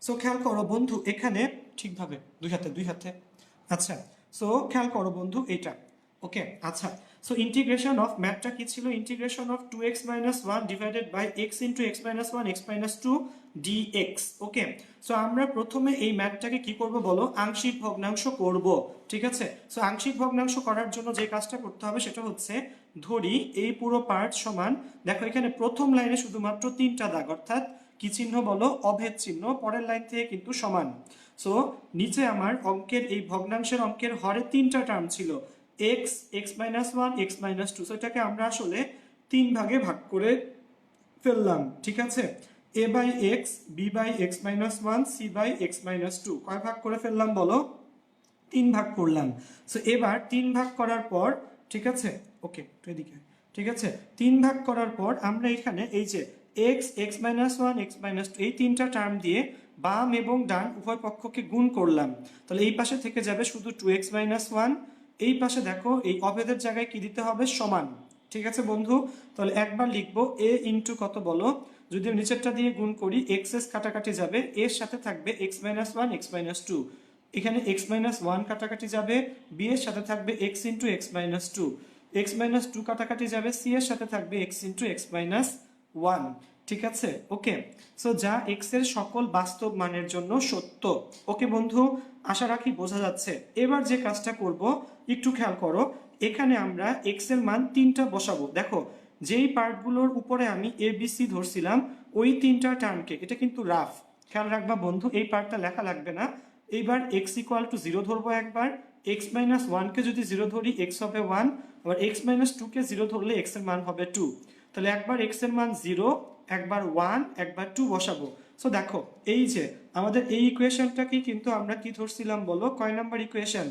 সো খেয়াল করো বন্ধু এখানে ঠিকভাবে দুই হাতে আচ্ছা সো খেয়াল করো বন্ধু এটা। ওকে আচ্ছা সো ইন্টিগ্রেশন অফ ম্যাথটা কি ছিল, integration of 2x minus one divided by x into x minus one x minus two dx. Okay, so আমরা প্রথমে এই ম্যাথটাকে কি করব বলো, আংশিক ভগ্নাংশ করব। ঠিক আছে, সো আংশিক ভগ্নাংশ করার জন্য যে কাজটা করতে হবে সেটা হচ্ছে, ধরি এই পুরো পার্ট সমান, দেখো এখানে প্রথম লাইনে শুধুমাত্র 3টা দাগ, অর্থাৎ কি চিহ্ন বলো, অভেদ চিহ্ন, পরের লাইন থেকে কিন্তু সমান। সো নিচে আমার অঙ্কের এই ভগ্নাংশের অঙ্কের হরে 3টা টার্ম ছিল, x, x minus one, x minus two. So এটাকে আমরা আসলে 3 ভাগে ভাগ করে ফেললাম। ঠিক আছে, a by x, b by x minus one, c by x minus two, কয় ভাগ করে ফেললাম বলো, 3 ভাগ করলাম। সো এবার 3 ভাগ করার পর, ঠিক আছে ওকে এদিকে, ঠিক আছে 3 ভাগ করার পর আমরা এখানে এই যে x, x minus one, x minus two, এই 3টা টার্ম দিয়ে বাম এবং ডান উভয় পক্ষকে গুণ করলাম। তাহলে এই পাশে থেকে যাবে শুধু 2x মাইনাস ওয়ান, এই পাশে দেখো এই অভেদের জায়গায় কি দিতে হবে, সমান। ঠিক আছে বন্ধু, তাহলে একবার লিখবো a ইন্টু কত বলো, যদি আমি নিচেরটা দিয়ে গুণ করি এক্স কাটাকাটি যাবে, এর সাথে থাকবে x minus one x minus two, এখানে এক্স মাইনাস ওয়ান কাটাকাটি যাবে, বি এর সাথে থাকবে x into x minus two, x minus two কাটাকাটি যাবে, সি এর সাথে থাকবে x into x minus one. ঠিক আছে, ওকে। সো যা এক্স এর সকল বাস্তব মানের জন্য সত্য। ওকে বন্ধু, আশা রাখি বোঝা যাচ্ছে। এবার যে কাজটা করব একটু খেয়াল করো, এখানে আমরা এক্স এর মান তিনটা বসাবো। দেখো যেই পার্টগুলোর উপরে আমি এ বি সি ধরছিলাম ওই তিনটা টার্মকে, এটা কিন্তু রাফ, খেয়াল রাখবা বন্ধু, এই পার্টটা লেখা লাগবে না। এইবার এক্স ইকুয়াল টু জিরো ধরবো একবার, এক্স মাইনাস ওয়ানকে যদি জিরো ধরি এক্স হবে ওয়ান, আবার এক্স মাইনাস টুকে জিরো ধরলে এক্স এর মান হবে টু। তাহলে একবার এক্স এর মান জিরো, একবার ওয়ান, একবার টু বসাবো। সো দেখো এই যে আমাদের এই ইকুয়েশনটাকে কিন্তু আমরা কি ধরছিলাম বলো, কয় নাম্বার ইকুয়েশন?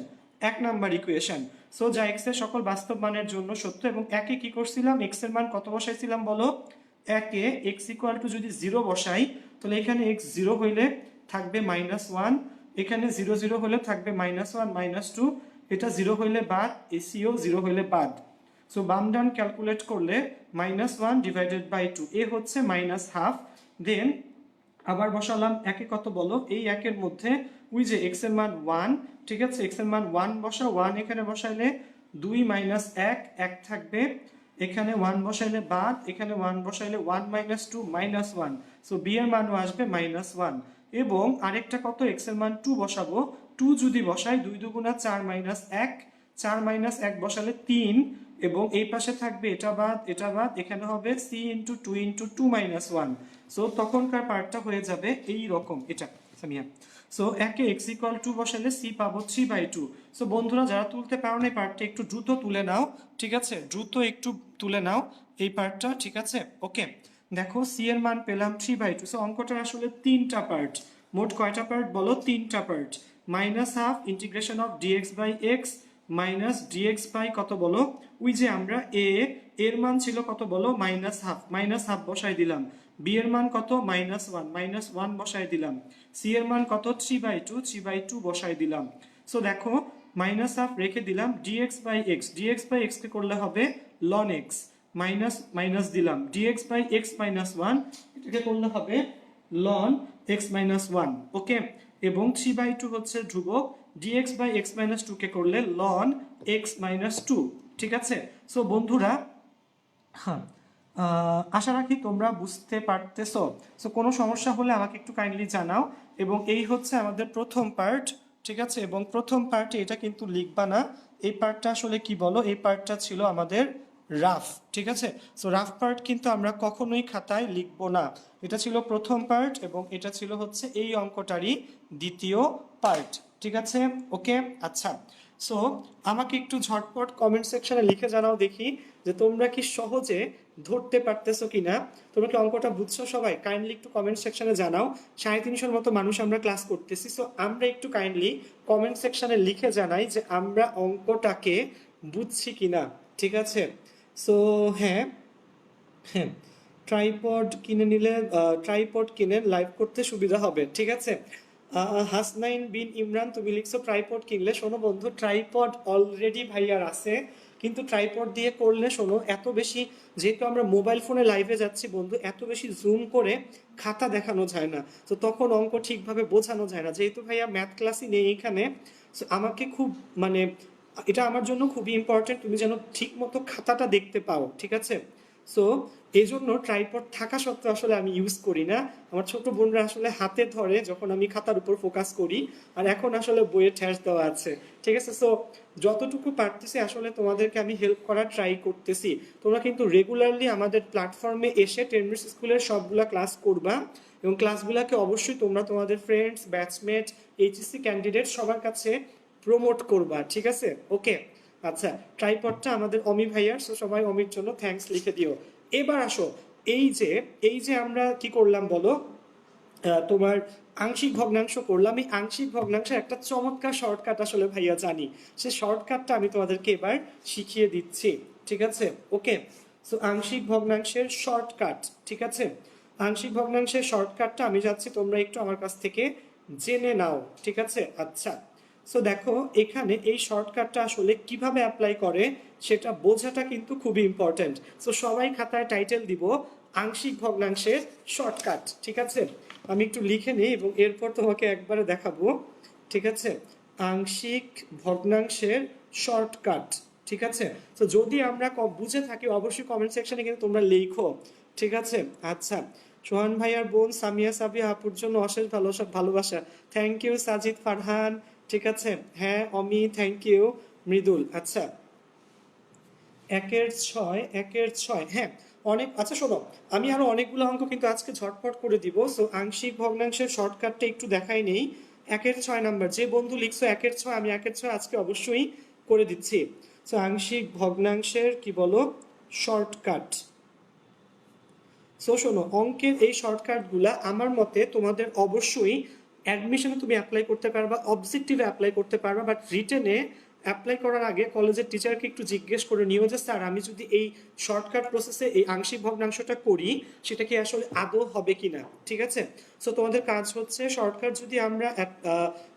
এক নাম্বার ইকুয়েশন। সো যা এক্স এর সকল বাস্তব মানের জন্য সত্য, এবং একে কি করছিলাম, এক্স এর মান কত বসাইছিলাম বলো, একে এক্স ইকুয়াল টু যদি জিরো বসাই তাহলে এখানে এক্স জিরো হইলে থাকবে মাইনাস ওয়ান, এখানে জিরো জিরো হলে থাকবে মাইনাস ওয়ান মাইনাস টু, এটা জিরো হইলে বাদ, এসিও জিরো হইলে বাদ। সো বাম ডান ক্যালকুলেট করলে minus one divided by two, a হচ্ছে মাইনাস হাফ। দেন আবার বসালাম একে কত বলো, এই একের মধ্যে ওই যে এক্স এর মান ওয়ান, ঠিক আছে, এক্স এর মান ওয়ান বসা, ওয়ান এখানে বসাইলে দুই মাইনাস এক, এক থাকবে, এখানে ওয়ান বসাইলে বাদ, এখানে ওয়ান বসাইলে one minus two minus one, so b এর মানও আসবে মাইনাস ওয়ান। এবং আরেকটা কত, এক্স এর মান টু বসাবো, টু যদি বসাই দুই দুগুণা চার মাইনাস এক, চার মাইনাস এক বসালে তিন, এবং এই পাশে থাকবে এটা বাদ এটা বাদ, এখানে হবে c into two minus one. So তখনকার পার্টটা হয়ে যাবে এই রকম, এটা সামিয়া। সো একে এক্স ইকুয়াল টু বসালে সি পাবো থ্রি বাই টু। সো বন্ধুরা যারা তুলতে পারো না এই পার্টটা একটু দ্রুত তুলে নাও, ঠিক আছে, দ্রুত একটু তুলে নাও এই পার্টটা, ঠিক আছে, ওকে। দেখো সি এর মান পেলাম থ্রি বাই টু। সো অঙ্কটার আসলে তিনটা পার্ট, মোট কয়টা পার্ট বলো, তিনটা part. Minus half integration of dx by x minus dx by কত বলো, ওই যে আমরা এর মান ছিল কত বলো, মাইনাস হাফ বসাই দিলাম, বি এর মান কত মাইনাস ওয়ান বসাই দিলাম, সি এর মান কত থ্রি বাই টু বসাই দিলাম। সো দেখো মাইনাস হাফ রেখে দিলাম, ডিএক্স বাই এক্স কে করলে হবে লন এক্স, মাইনাস মাইনাস দিলাম, d x by x minus one এটাকে করলে হবে ln x minus one, okay. এবং থ্রি বাই টু হচ্ছে ধ্রুবক, d x by x minus two কে করলে লন এক্স মাইনাস টু, ঠিক আছে। সো বন্ধুরা, হ্যাঁ, আশা রাখি তোমরা বুঝতে পারতেছো। সো কোনো সমস্যা হলে আমাকে একটু কাইন্ডলি জানাও। এবং এই হচ্ছে আমাদের প্রথম পার্ট, ঠিক আছে, এবং প্রথম পার্টে এটা কিন্তু লিখবা না, এই পার্টটা আসলে কি বলো, এই পার্টটা ছিল আমাদের রাফ, ঠিক আছে। সো রাফ পার্ট কিন্তু আমরা কখনোই খাতায় লিখবো না, এটা ছিল প্রথম পার্ট এবং এটা ছিল হচ্ছে এই অঙ্কটারই দ্বিতীয় পার্ট, ঠিক আছে, ওকে। আচ্ছা, সো আমাকে একটু ঝটপট কমেন্ট সেকশনে লিখে জানাও দেখি যে তোমরা কি সহজে ধরতে পারতেছো কিনা, তোমরা কি অঙ্কটা বুঝছো সবাই, কাইন্ডলি একটু কমেন্ট সেকশনে জানাও। 350 মতো মানুষ আমরা ক্লাস করতেছি, সো আমরা একটু কাইন্ডলি কমেন্ট সেকশনে লিখে জানাই যে আমরা অঙ্কটাকে বুঝছি কিনা, ঠিক আছে। সো হ্যাঁ, হ্যাঁ, ট্রাইপড কিনে নিলে, ট্রাইপড কিনে লাইভ করতে সুবিধা হবে, ঠিক আছে। হাসনাইন বিন ইমরান তুমি লিখছো ট্রাইপড কিনলে, শোনো বন্ধু, ট্রাইপড অলরেডি ভাইয়ার আছে, কিন্তু ট্রাইপড দিয়ে করলে শোনো এত বেশি, যেহেতু আমরা মোবাইল ফোনে লাইভে যাচ্ছি বন্ধু, এত বেশি জুম করে খাতা দেখানো যায় না, তো তখন অঙ্ক ঠিকভাবে বোঝানো যায় না, যেহেতু ভাইয়া ম্যাথ ক্লাসই নেই এখানে। So আমাকে খুব মানে এটা আমার জন্য খুবই ইম্পর্টেন্ট, তুমি যেন ঠিক মতো খাতাটা দেখতে পাও, ঠিক আছে। সো এই জন্য ট্রাইপড থাকা সত্ত্বেও আসলে আমি ইউজ করি না, আমার ছোট বোনরা আসলে হাতে ধরে যখন আমি খাতার উপর ফোকাস করি, আর এখন আসলে বইয়ে ঠেস দেওয়া আছে, ঠিক আছে। সো যতটুকু পারতেছি আসলে তোমাদেরকে আমি হেল্প করার ট্রাই করতেছি। তোমরা কিন্তু রেগুলারলি আমাদের প্ল্যাটফর্মে এসে 10 মিনিটস স্কুলের সবগুলা ক্লাস করবা, এবং ক্লাসগুলোকে অবশ্যই তোমরা তোমাদের ফ্রেন্ডস, ব্যাচমেট, এইচএসসি ক্যান্ডিডেট সবার কাছে প্রমোট করবা, ঠিক আছে, ওকে। আচ্ছা, ট্রাইপডটা আমাদের অমি ভাইয়ার, সো সবাই অমির জন্য থ্যাঙ্কস লিখে দিও। এবার আসো, এই যে আমরা কি করলাম বলো, তোমার আংশিক ভগ্নাংশ করলাম, এই আংশিক ভগ্নাংশের একটা চমৎকার শর্টকাট আসলে ভাইয়া জানি, সে শর্টকাটটা আমি তোমাদেরকে এবার শিখিয়ে দিচ্ছি, ঠিক আছে, ওকে। সো আংশিক ভগ্নাংশের শর্টকাট, ঠিক আছে, আংশিক ভগ্নাংশের শর্টকাটটা আমি যাচ্ছি তোমরা একটু আমার কাছ থেকে জেনে নাও, ঠিক আছে। আচ্ছা, সো দেখো এখানে এই শর্টকাটটা আসলে কিভাবে অ্যাপ্লাই করে সেটা বোঝাটা কিন্তু খুবই ইম্পর্ট্যান্ট। সো সবাই খাতায় টাইটেল দিব আংশিক ভগ্নাংশের শর্টকাট, ঠিক আছে? আমি একটু লিখে নিই এবং এরপর তোমাকে একবারে দেখাবো, ঠিক আছে? আংশিক ভগ্নাংশের শর্টকাট, ঠিক আছে? তো যদি আমরা বুঝে থাকি অবশ্যই কমেন্ট সেকশনে কিন্তু তোমরা লিখো, ঠিক আছে? আচ্ছা, সোহান ভাইয়ার বোন সামিয়া সাবিয়া আপুর জন্য অশেষ ভালোবাসা। থ্যাংক ইউ সাজিদ ফারহান, ঠিক আছে? হ্যাঁ অমি, থ্যাংক ইউ মৃদুল। আচ্ছা, একের ছয়, হ্যাঁ অনেক। আচ্ছা শোনো, আমি আরো অনেকগুলো অঙ্ক কিন্তু আজকে ঝটপট করে দিব। সো আংশিক ভগ্নাংশের শর্টকাটটা একটু দেখাই নেই। একের 6 নাম্বার যে বন্ধু লিখছো একের 6, আমি একের 6 আজকে অবশ্যই করে দিচ্ছি। সো আংশিক ভগ্নাংশের কি বলো শর্টকাট। সো শোনো, অঙ্কের এই শর্টকাটগুলা আমার মতে তোমাদের অবশ্যই অ্যাডমিশনে তুমি অ্যাপ্লাই করতে পারবা, অবজেক্টিভে অ্যাপ্লাই করতে পারবা, বাট রিটেনে অ্যাপ্লাই করার আগে কলেজের টিচারকে একটু জিজ্ঞেস করে নিও যে স্যার আমি যদি এই শর্টকাট প্রসেসে এই আংশিক ভগ্নাংশটা করি সেটা কি আসলে আদৌ হবে কিনা, ঠিক আছে? সো তোমাদের কাজ হচ্ছে শর্টকাট যদি আমরা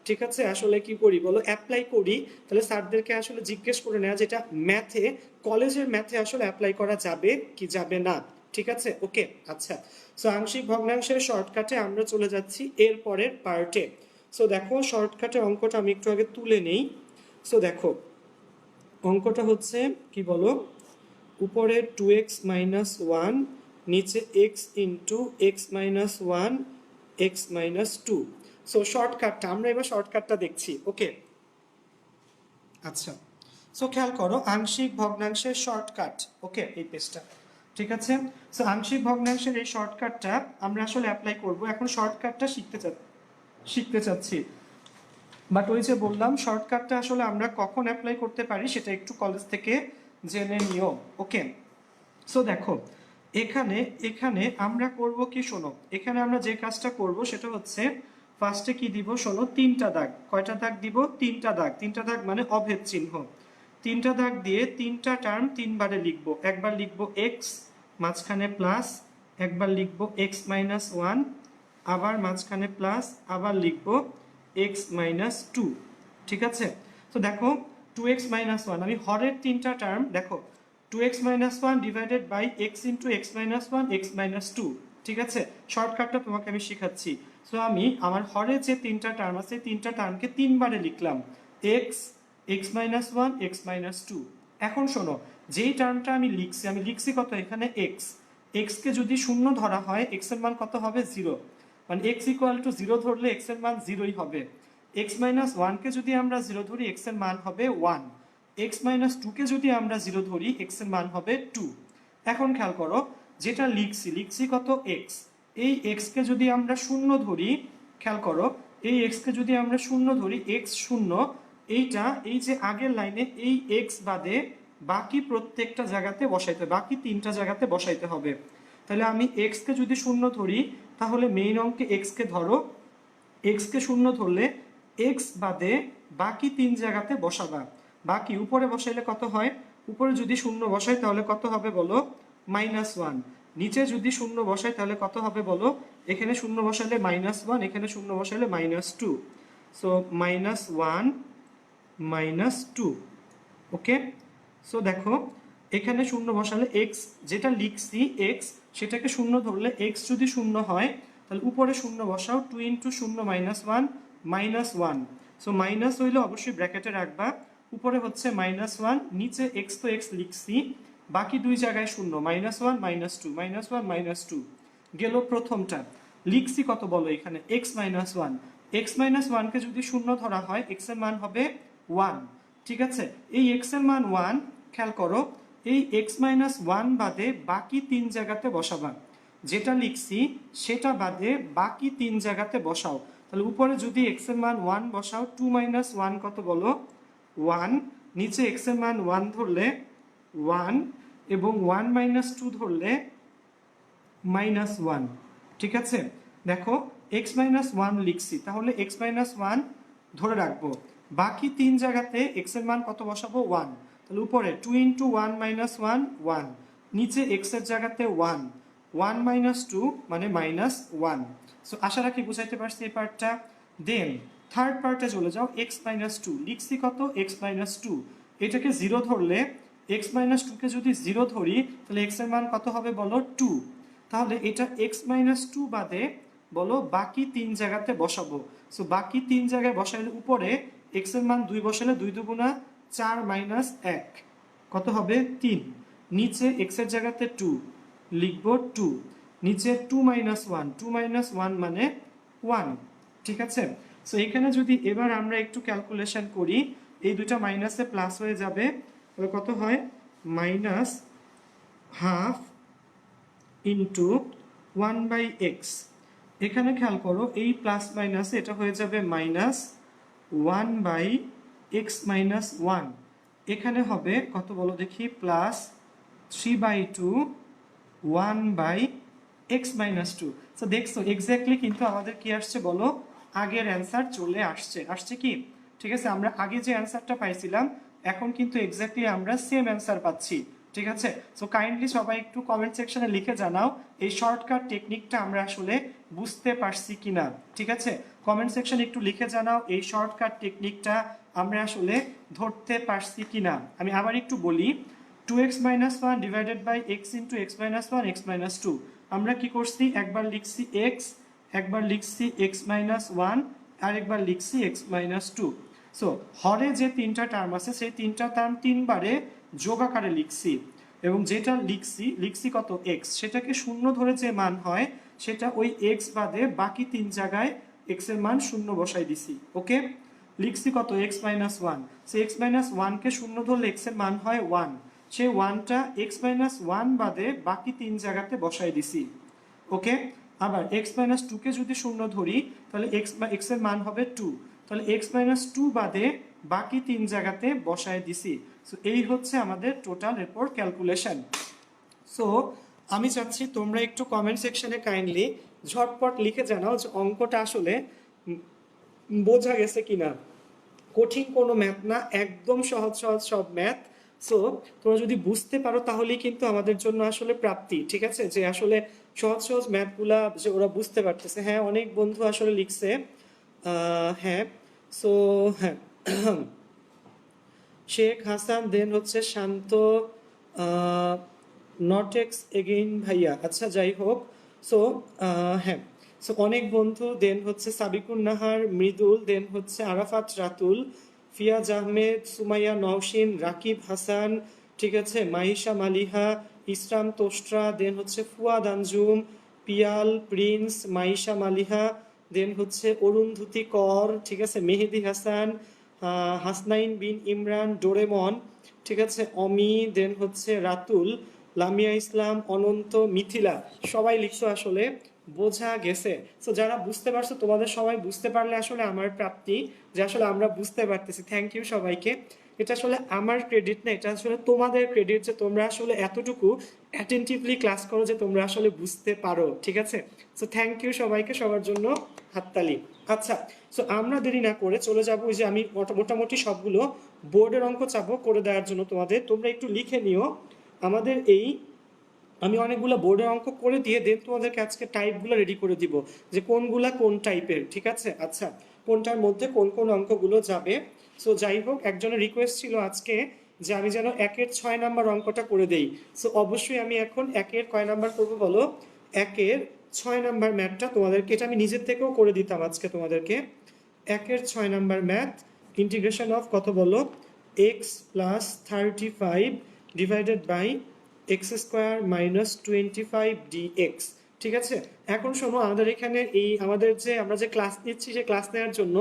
ঠিক আছে আসলে কি করি বলো অ্যাপ্লাই করি, তাহলে স্যারদেরকে আসলে জিজ্ঞেস করে নেওয়া যেটা ম্যাথে, কলেজের ম্যাথে আসলে অ্যাপ্লাই করা যাবে কি যাবে না, ঠিক আছে? ওকে, আচ্ছা। সো আংশিক ভগ্নাংশের শর্টকাটে আমরা চলে যাচ্ছি এর পরের পার্টে। সো দেখো শর্টকাটে অঙ্কটা আমি একটু আগে তুলে নেই। সো দেখো অঙ্কটা হচ্ছে কি বলো, উপরে 2x-1, নিচে x into x-1 x-2। So শর্টকাটটা আমরা এবার শর্টকাটটা দেখছি, ওকে? আচ্ছা, সো খেয়াল করো আংশিক ভগ্নাংশের শর্টকাট, ওকে এই পেজটা, ঠিক আছে? সো আংশিক ভগ্নাংশের এই শর্টকাটটা আমরা আসলে অ্যাপ্লাই করব। এখন শর্টকাটটা শিখতে চাচ্ছি, বাট ওই যে বললাম শর্টকাটটা আসলে আমরা কখন অ্যাপ্লাই করতে পারি সেটা একটু কলেজ থেকে জেনে নিও, ওকে? সো দেখো এখানে এখানে আমরা করব কি, শোনো এখানে আমরা যে কাজটা করব সেটা হচ্ছে ফার্স্টে কি দিব শোনো, 3টা দাগ। কয়টা দাগ দিব? 3টা দাগ। 3টা দাগ মানে অভেদ চিহ্ন। 3টা দাগ দিয়ে 3টা টার্ম 3বারে লিখব। একবার লিখব এক্স, মাঝখানে প্লাস, একবার লিখব x-1, আবার মাঝখানে প্লাস, আবার লিখব x-2, ঠিক আছে? তো দেখো 2x-1 আমি হরের 3টা টার্ম দেখো 2x-1 divided by x into x-1 x-2, ঠিক আছে? শর্টকাটটা তোমাকে আমি শেখাচ্ছি। সো আমি আমার হরে যে 3টা টার্ম আছে 3টা টার্মকে 3বারে লিখলাম, x x-1 x-2। এখন শোনো যেই টার্মটা আমি লিখছি কত এখানে x, x কে যদি শূন্য ধরা হয় x এর মান কত হবে? 0, মানে x ইকুয়াল টু 0 ধরলে x এর মান 0ই হবে। x-1 কে যদি আমরা 0 ধরি x এর মান হবে 1, x-2 কে যদি আমরা 0 ধরি x এর মান হবে 2। এখন খেয়াল করো যেটা লিখছি কত x, এই x কে যদি আমরা শূন্য ধরি, খেয়াল করো এই x কে যদি আমরা শূন্য ধরি x শূন্য, এইটা এই যে আগের লাইনে এই x বাদে বাকি প্রত্যেকটা জায়গাতে বসাইতে, বাকি 3টা জায়গাতে বসাইতে হবে। তাহলে আমি x কে যদি শূন্য ধরি তাহলে মেইন অঙ্কে x কে ধরো, x কে শূন্য ধরলে x বাদে বাকি 3 জায়গাতে বসাবা। বাকি উপরে বসাইলে কত হয়? উপরে যদি শূন্য বসাই তাহলে কত হবে বলো? -1। নিচে যদি শূন্য বসাই তাহলে কত হবে বলো? এখানে শূন্য বসাইলে -1, এখানে শূন্য বসাইলে -2। সো -1 -2, ওকে? সো দেখো এখানে শূন্য বসালে x যেটা লিখছি x, সেটাকে শূন্য ধরলে x যদি শূন্য হয় তাহলে উপরে শূন্য বসাও, 2 ইন্টু 0 -1 -1। সো মাইনাস হইলে অবশ্যই ব্র্যাকেটে রাখবা, উপরে হচ্ছে -1, নিচে x তো x লিখছি, বাকি দুই জায়গায় শূন্য, -1 -2 -1 -2 গেল। প্রথমটা লিখছি কত বলো এখানে x-1, x-1 কে যদি শূন্য ধরা হয় x এর মান হবে 1, ঠিক আছে? এই x এর মান 1, খেয়াল করো এই x-1 বাদে বাকি 3 জায়গাতে বসাবা, যেটা লিখছি সেটা বাদে বাকি 3 জায়গাতে বসাও। তাহলে উপরে যদি x এর মান 1 বসাও, 2 - 1 কত বলো? 1, নিচে x এর মান 1 ধরলে 1 এবং 1 - 2 ধরলে -1, ঠিক আছে? দেখো x-1 লিখছি, তাহলে x-1 ধরে রাখবো, বাকি 3 জায়গাতে x এর মান কত বসাবো? 1। তাহলে উপরে 2 ইন্টু 1 -1 1, নিচে x এর জায়গাতে 1, 1 - 2 মানে -1। সো আশা রাখি বুঝাইতে পারছি এই পার্টটা। দেন থার্ড পার্টে চলে যাও, এক্স মাইনাস টু লিখছি কত, এক্স মাইনাস টু। এটাকে জিরো ধরলে, এক্স মাইনাস টুকে যদি জিরো ধরি তাহলে এক্স এর মান কত হবে বলো, টু। তাহলে এটা এক্স মাইনাস টু বাদে বলো বাকি তিন জায়গাতে বসাবো। সো বাকি তিন জায়গায় বসাইলে উপরে এক্স এর মান দুই বসালে দুই দুগুণা চার মাইনাস এক, কত হবে তিন। নিচে এক্স এর জায়গাতে টু লিখবো টু, নিচে two minus one, two minus one মানে ওয়ান, ঠিক আছে। সো এখানে যদি এবার আমরা একটু ক্যালকুলেশন করি, এই দুটা মাইনাসে প্লাস হয়ে যাবে, তাহলে কত হয় minus half into one by x. এখানে খেয়াল করো এই প্লাস মাইনাস এটা হয়ে যাবে minus one by x minus one. এখানে হবে কত বলো দেখি, plus three by two one by x minus two. তো দেখছো এক্স্যাক্টলি কিন্তু আমাদের কি আসছে বলো, আগের অ্যান্সার চলে আসছে, আসছে কি, ঠিক আছে। আমরা আগে যে অ্যান্সারটা পাইছিলাম এখন কিন্তু এক্স্যাক্টলি আমরা সেম অ্যান্সার পাচ্ছি, ঠিক আছে। সো কাইন্ডলি সবাই একটু কমেন্ট সেকশনে লিখে জানাও এই শর্টকাট টেকনিকটা আমরা আসলে বুঝতে পারছি কিনা, ঠিক আছে। কমেন্ট সেকশনে একটু লিখে জানাও এই শর্টকাট টেকনিকটা আমরা আসলে ধরতে পারছি কিনা। আমি আবার একটু বলি, two x minus one divided by x into x minus one x minus two. আমরা কি করছি, একবার লিখছি এক্স, একবার লিখছি এক্স মাইনাস ওয়ান, আর একবার লিখছি এক্স মাইনাস টু। সো হরে যে তিনটা টার্ম আছে সেই তিনটা টার্ম তিনবারে যোগ আকারে লিখছি, এবং যেটা লিখছি কত এক্স, সেটাকে শূন্য ধরে যে মান হয় সেটা ওই এক্স বাদে বাকি তিন জায়গায় এক্স এর মান শূন্য বসাই দিছি। ওকে, লিখছি কত এক্স মাইনাস ওয়ান, সে এক্স মাইনাস ওয়ানকে শূন্য ধরলে এক্স এর মান হয় ওয়ান, সেই ওয়ানটা এক্স মাইনাস ওয়ান বাদে বাকি তিন জায়গাতে বসাই দিছি। ওকে, আবার এক্স মাইনাস টুকে যদি শূন্য ধরি তাহলে এক্স এর মান হবে টু, তাহলে এক্স মাইনাস টু বাদে বাকি তিন জায়গাতে বসায় দিছি। সো এই হচ্ছে আমাদের টোটাল এরপর ক্যালকুলেশন। সো আমি চাচ্ছি তোমরা একটু কমেন্ট সেকশনে কাইন্ডলি ঝটপট লিখে জানাও যে অঙ্কটা আসলে বোঝা গেছে কিনা। কঠিন কোনো ম্যাথ না, একদম সহজ সহজ সব ম্যাথ। সো তোমরা যদি বুঝতে পারো তাহলেই কিন্তু আমাদের জন্য আসলে প্রাপ্তি, ঠিক আছে, যে আসলে সহজ সহজ ম্যাথগুলা যে ওরা বুঝতে পারতেছে। হ্যাঁ, অনেক বন্ধু আসলে লিখছে, হ্যাঁ। সো হ্যাঁ, শেখ হাসান, দেন হচ্ছে শান্ত, নট এক্স এগেইন ভাইয়া, আচ্ছা যাই হোক। সো হ্যাঁ, সো অনেক বন্ধু, দেন হচ্ছে সাবিকুন নাহার, মৃদুল, দেন হচ্ছে আরাফাত রাতুল, ফিয়াজ আহমেদ, সুমাইয়া নওশিন, রাকিব হাসান, ঠিক আছে, মাইশা মালিহা, ইসরাম তোষ্টরা, দেন হচ্ছে ফুয়াদ আঞ্জুম, পিয়াল, প্রিন্স, মাইশা মালিহা, দেন হচ্ছে অরুন্ধতী কর, ঠিক আছে, মেহেদি হাসান, হাসনাইন বিন ইমরান, ডোরেমন, ঠিক আছে, অমি, দেন হচ্ছে রাতুল, লামিয়া ইসলাম, অনন্ত, মিথিলা, সবাই লিখছো আসলে বোঝা গেছে। সো যারা বুঝতে পারছো, তোমাদের সবাই বুঝতে পারলে আসলে আমার প্রাপ্তি, যে আসলে আমরা বুঝতে পারতেছি। থ্যাংক ইউ সবাইকে। এটা আসলে আমার ক্রেডিট না, এটা আসলে তোমাদের ক্রেডিট, যে তোমরা আসলে এতটুকু অ্যাটেন্টিভলি ক্লাস করো, যে তোমরা আসলে বুঝতে পারো, ঠিক আছে। সো থ্যাংক ইউ সবাইকে, সবার জন্য হাততালি। আচ্ছা, সো আমরা দেরি না করে চলে যাবো, যে আমি মোটামুটি সবগুলো বোর্ডের অঙ্ক চাবো করে দেওয়ার জন্য তোমাদের, তোমরা একটু লিখে নিও আমাদের এই, আমি অনেকগুলো বোর্ডের অঙ্ক করে দিয়ে দেন তোমাদেরকে আজকে টাইপগুলো রেডি করে দিব, যে কোনগুলা কোন টাইপের, ঠিক আছে। আচ্ছা, কোনটার মধ্যে কোন কোন অঙ্কগুলো যাবে। সো যাই হোক, একজনের রিকোয়েস্ট ছিল আজকে যে আমি যেন একের 6 নাম্বার অঙ্কটা করে দেই। সো অবশ্যই আমি এখন একের কয় নাম্বার করবো বলো, একের 6 নাম্বার ম্যাথটা তোমাদেরকে, এটা আমি নিজের থেকেও করে দিতাম আজকে তোমাদেরকে। একের 6 নাম্বার ম্যাথ, ইন্টিগ্রেশন অফ কত বলো, x plus 35 divided by x square minus 25 dx, ঠিক আছে। এখন শোনো, আমাদের এখানে এই আমাদের যে আমরা যে ক্লাস নিচ্ছি, সে ক্লাস নেওয়ার জন্য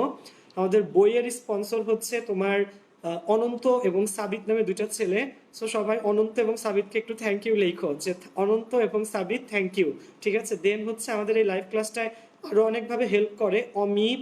আমাদের বইয়ের স্পন্সর হচ্ছে তোমার অনন্ত এবং সাবিত নামে দুইটা ছেলে। সো সবাই অনন্ত এবং সাবিতকে একটু থ্যাংক ইউ লেখো, যে অনন্ত এবং সাবিত থ্যাংক ইউ, ঠিক আছে। দেন হচ্ছে আমাদের এই লাইভ ক্লাসটায় আরো অনেকভাবে হেল্প করে অমিত,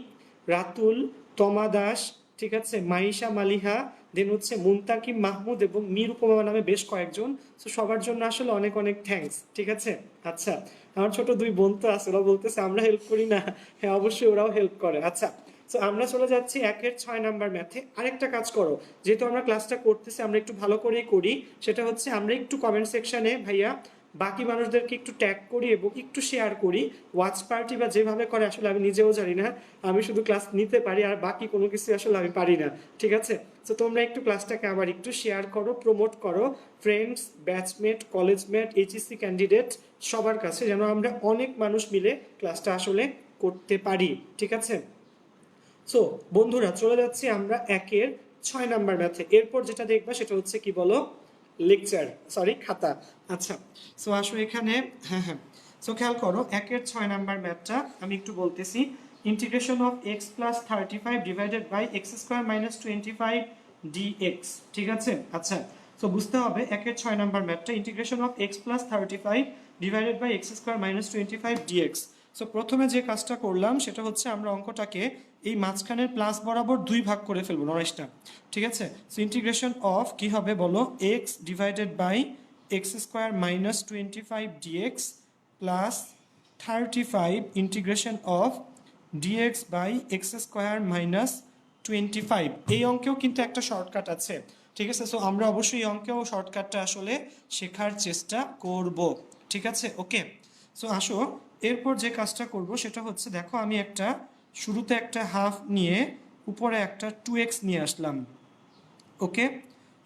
রাতুল, তমা দাস, ঠিক আছে, মাইশা মালিহা, দেন হচ্ছে মুনতাকিম মাহমুদ এবং মীর উপমা নামে বেশ কয়েকজন। সো সবার জন্য আসলে অনেক অনেক থ্যাঙ্কস, ঠিক আছে। আচ্ছা, আমার ছোট দুই বন্ধু আছে, ওরা বলতেছে আমরা হেল্প করি না, হ্যাঁ অবশ্যই ওরাও হেল্প করে। আচ্ছা, সো আমরা চলে যাচ্ছি একের 6 নাম্বার ম্যাথে। আরেকটা কাজ করো, যেহেতু আমরা ক্লাসটা করতেছি আমরা একটু ভালো করেই করি, সেটা হচ্ছে আমরা একটু কমেন্ট সেকশনে ভাইয়া বাকি মানুষদেরকে একটু ট্যাগ করি এবং একটু শেয়ার করি। ওয়াচ পার্টি বা যেভাবে করে আসলে আমি নিজেও জানি না, আমি শুধু ক্লাস নিতে পারি আর বাকি কোনো কিছু আসলে আমি পারি না, ঠিক আছে? তো তোমরা একটু ক্লাসটাকে আবার একটু শেয়ার করো, প্রমোট করো ফ্রেন্ডস, ব্যাচমেট, কলেজমেট, এইচএসসি ক্যান্ডিডেট সবার কাছে, যেন আমরা অনেক মানুষ মিলে ক্লাসটা আসলে করতে পারি, ঠিক আছে? সো বন্ধুরা চলে যাচ্ছি আমরা 6 নাম্বার ম্যাথে। এরপর যেটা দেখবা সেটা হচ্ছে কি বলো, লেকচার, সরি খাতা। আচ্ছা, সো আসো এখানে, হ্যাঁ হ্যাঁ, সো খেয়াল করো 6 নাম্বার ম্যাথটা আমি একটু বলতেছি। Integration of x plus 35 divided by x square minus 25 dx, ঠিক আছে? আচ্ছা, সো বুঝতে হবে 6 নাম্বার ম্যাথটা integration of x plus 35 divided by x square minus 25 dx. So প্রথমে যে কাজটা করলাম সেটা হচ্ছে আমরা অঙ্কটাকে এই মাঝখানের প্লাস বরাবর 2 ভাগ করে ফেলবো, নরেশটা, ঠিক আছে? সো ইন্টিগ্রেশন অফ কি হবে বলো, x divided by x square minus 25 dx plus 35 integration of dx by x square minus 25। এই অঙ্কেও কিন্তু একটা শর্টকাট আছে, ঠিক আছে? সো আমরা অবশ্যই এই অঙ্কেও শর্টকাটটা আসলে শেখার চেষ্টা করব, ঠিক আছে? ওকে, সো আসো এরপর যে কাজটা করব সেটা হচ্ছে, দেখো আমি একটা শুরুতে একটা হাফ নিয়ে উপরে একটা 2x নিয়ে আসলাম, ওকে?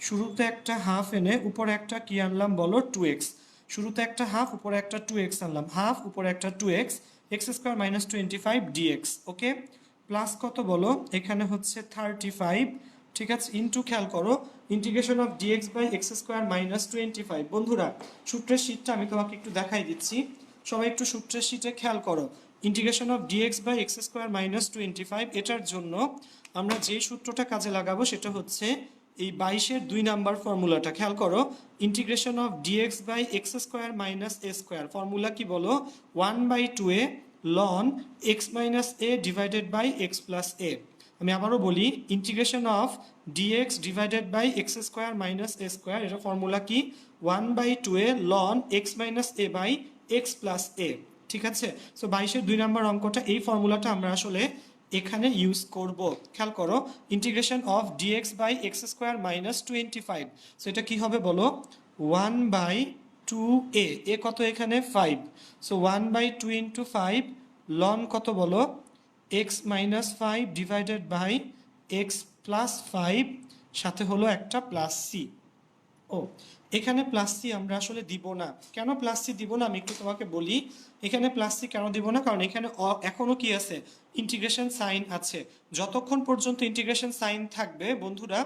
শুরুতে একটা হাফ এনে উপরে একটা কি আনলাম বলো, 2x। শুরুতে একটা হাফ উপরে একটা 2x আনলাম, হাফ উপরে একটা 2x, x square minus 25 d x, okay? Plus কত বলো, এখানে হচ্ছে 35, ঠিক আছে? ইন্টু খেয়াল করো integration of dx by x square minus 25। বন্ধুরা সূত্রের শীটটা আমি তোমাকে একটু দেখাই দিচ্ছি, সবাই একটু সূত্রের শীটে খেয়াল করো। Integration of dx by x square minus 25, এটার জন্য আমরা যেই সূত্রটা কাজে লাগাবো সেটা হচ্ছে এই 22-এর 2 নাম্বার ফর্মুলাটা। খেয়াল করো, integration of dx by x square minus a square, formula কি বলো, 1/2a ln x minus a divided by x plus a. আমি আবারও বলি, integration of d x divided by x square minus a square, এটা ফর্মুলা কি, 1/2a ln x minus a by x plus a, ঠিক আছে? সো 22-এর 2 নাম্বার অঙ্কটা এই ফর্মুলাটা আমরা আসলে এখানে ইউজ করব। খেয়াল করো, integration of dx by x square minus 25, so এটা কি হবে বলো, 1/2a, এ কত এখানে 5, সো 1/2 ইন্টু 5 লন কত বলো, x minus 5 divided by x plus 5, সাথে হলো একটা প্লাস সি। ও, এখানে প্লাস সি আমরা আসলে দিব না। কেন প্লাস সি দিব না আমি একটু তোমাকে বলি। এখানে প্লাস সি কেন দিব না, কারণ এখানে এখনো কি আছে, ইন্টিগ্রেশন সাইন আছে। যতক্ষণ পর্যন্ত ইন্টিগ্রেশন সাইন থাকবে বন্ধুরা,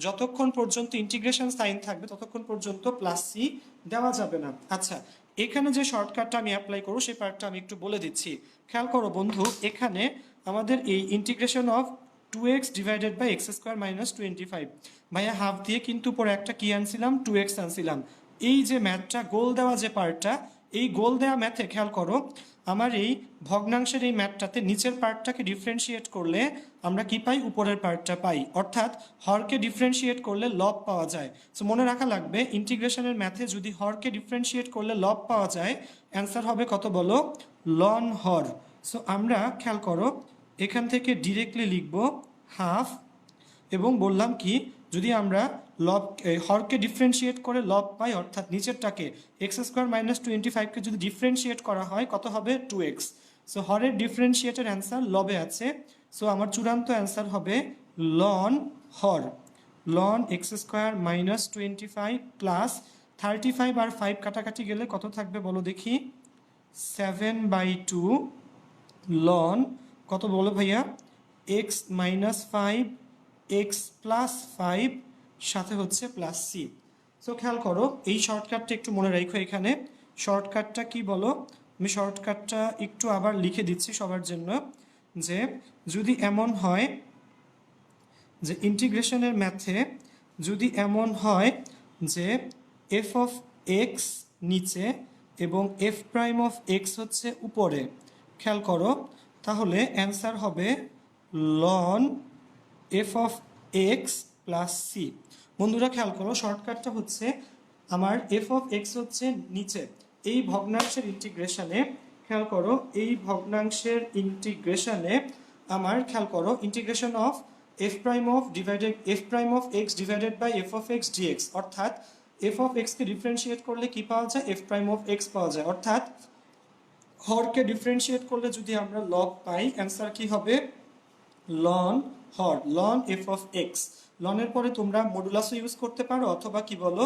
যতক্ষণ পর্যন্ত ইন্টিগ্রেশন সাইন থাকবে ততক্ষণ পর্যন্ত প্লাস সি দেওয়া যাবে না। আচ্ছা, এখানে যে শর্টকাটটা আমি অ্যাপ্লাই করব সেই পার্টটা আমি একটু বলে দিচ্ছি। খেয়াল করো বন্ধু, এখানে আমাদের এই integration of 2x divided by x square minus 25, ভাইয়া হাফ দিয়ে কিন্তু পরে একটা কি আনছিলাম, 2x আনছিলাম। এই যে ম্যাথটা গোল দেওয়া যে পার্টটা, এই গোল দেওয়া ম্যাথে খেয়াল করো, আমার এই ভগ্নাংশের এই ম্যাথটাতে নিচের পার্টটাকে ডিফারেন্সিয়েট করলে আমরা কি পাই, উপরের পার্টটা পাই। অর্থাৎ হরকে ডিফারেন্সিয়েট করলে লব পাওয়া যায়। সো মনে রাখা লাগবে, ইন্টিগ্রেশনের ম্যাথে যদি হরকে ডিফারেন্সিয়েট করলে লব পাওয়া যায়, অ্যান্সার হবে কত বলো, লন হর। সো আমরা খেয়াল করো এখান থেকে ডিরেক্টলি লিখব হাফ, এবং বললাম কি, যদি আমরা লব হরকে ডিফারেন্সিয়েট করে লব পাই, অর্থাৎ নিচেরটাকে এক্স স্কোয়ার মাইনাস 25কে যদি ডিফারেন্সিয়েট করা হয় কত হবে, 2x। সো হরের ডিফারেন্সিয়েটের অ্যান্সার লবে আছে, সো আমার চূড়ান্ত অ্যান্সার হবে লন হর, ln x square minus 25 plus 35 আর 5 কাটাকাটি গেলে কত থাকবে বলো দেখি, 7/2 লন কত বলো ভাইয়া, এক্স মাইনাস 5 এক্স প্লাস 5, সাথে হচ্ছে প্লাস সি। সো খেয়াল করো এই শর্টকাটটা একটু মনে রাখো। এখানে শর্টকাটটা কি বলো, আমি শর্টকাটটা একটু আবার লিখে দিচ্ছি সবার জন্য, যে যদি এমন হয় যে ইন্টিগ্রেশনের ম্যাথে যদি এমন হয় যে এফ অফ এক্স নিচে এবং এফ প্রাইম অফ এক্স হচ্ছে উপরে, খেয়াল করো তাহলে অ্যান্সার হবে ln f of x plus c. বন্ধুরা খেয়াল করো, শর্টকাটটা হচ্ছে আমার এফ অফ এক্স হচ্ছে নিচে, এই ভগ্নাংশের ইন্টিগ্রেশনে, খেয়াল করো এই ভগ্নাংশের ইন্টিগ্রেশনে আমার খেয়াল করো integration of f prime of x divided by f of x dx, অর্থাৎ এফ অফ এক্সকে ডিফারেন্সিয়েট করলে কি পাওয়া যায়, এফ প্রাইম অফ এক্স পাওয়া যায়। অর্থাৎ হরকে ডিফারেন্সিয়েট করলে যদি আমরা লগ পাই, অ্যান্সার কি হবে লন হর, লন এফ অফ এক্স। লনের পরে তোমরা মডুলাসও ইউজ করতে পারো, অথবা কি বলো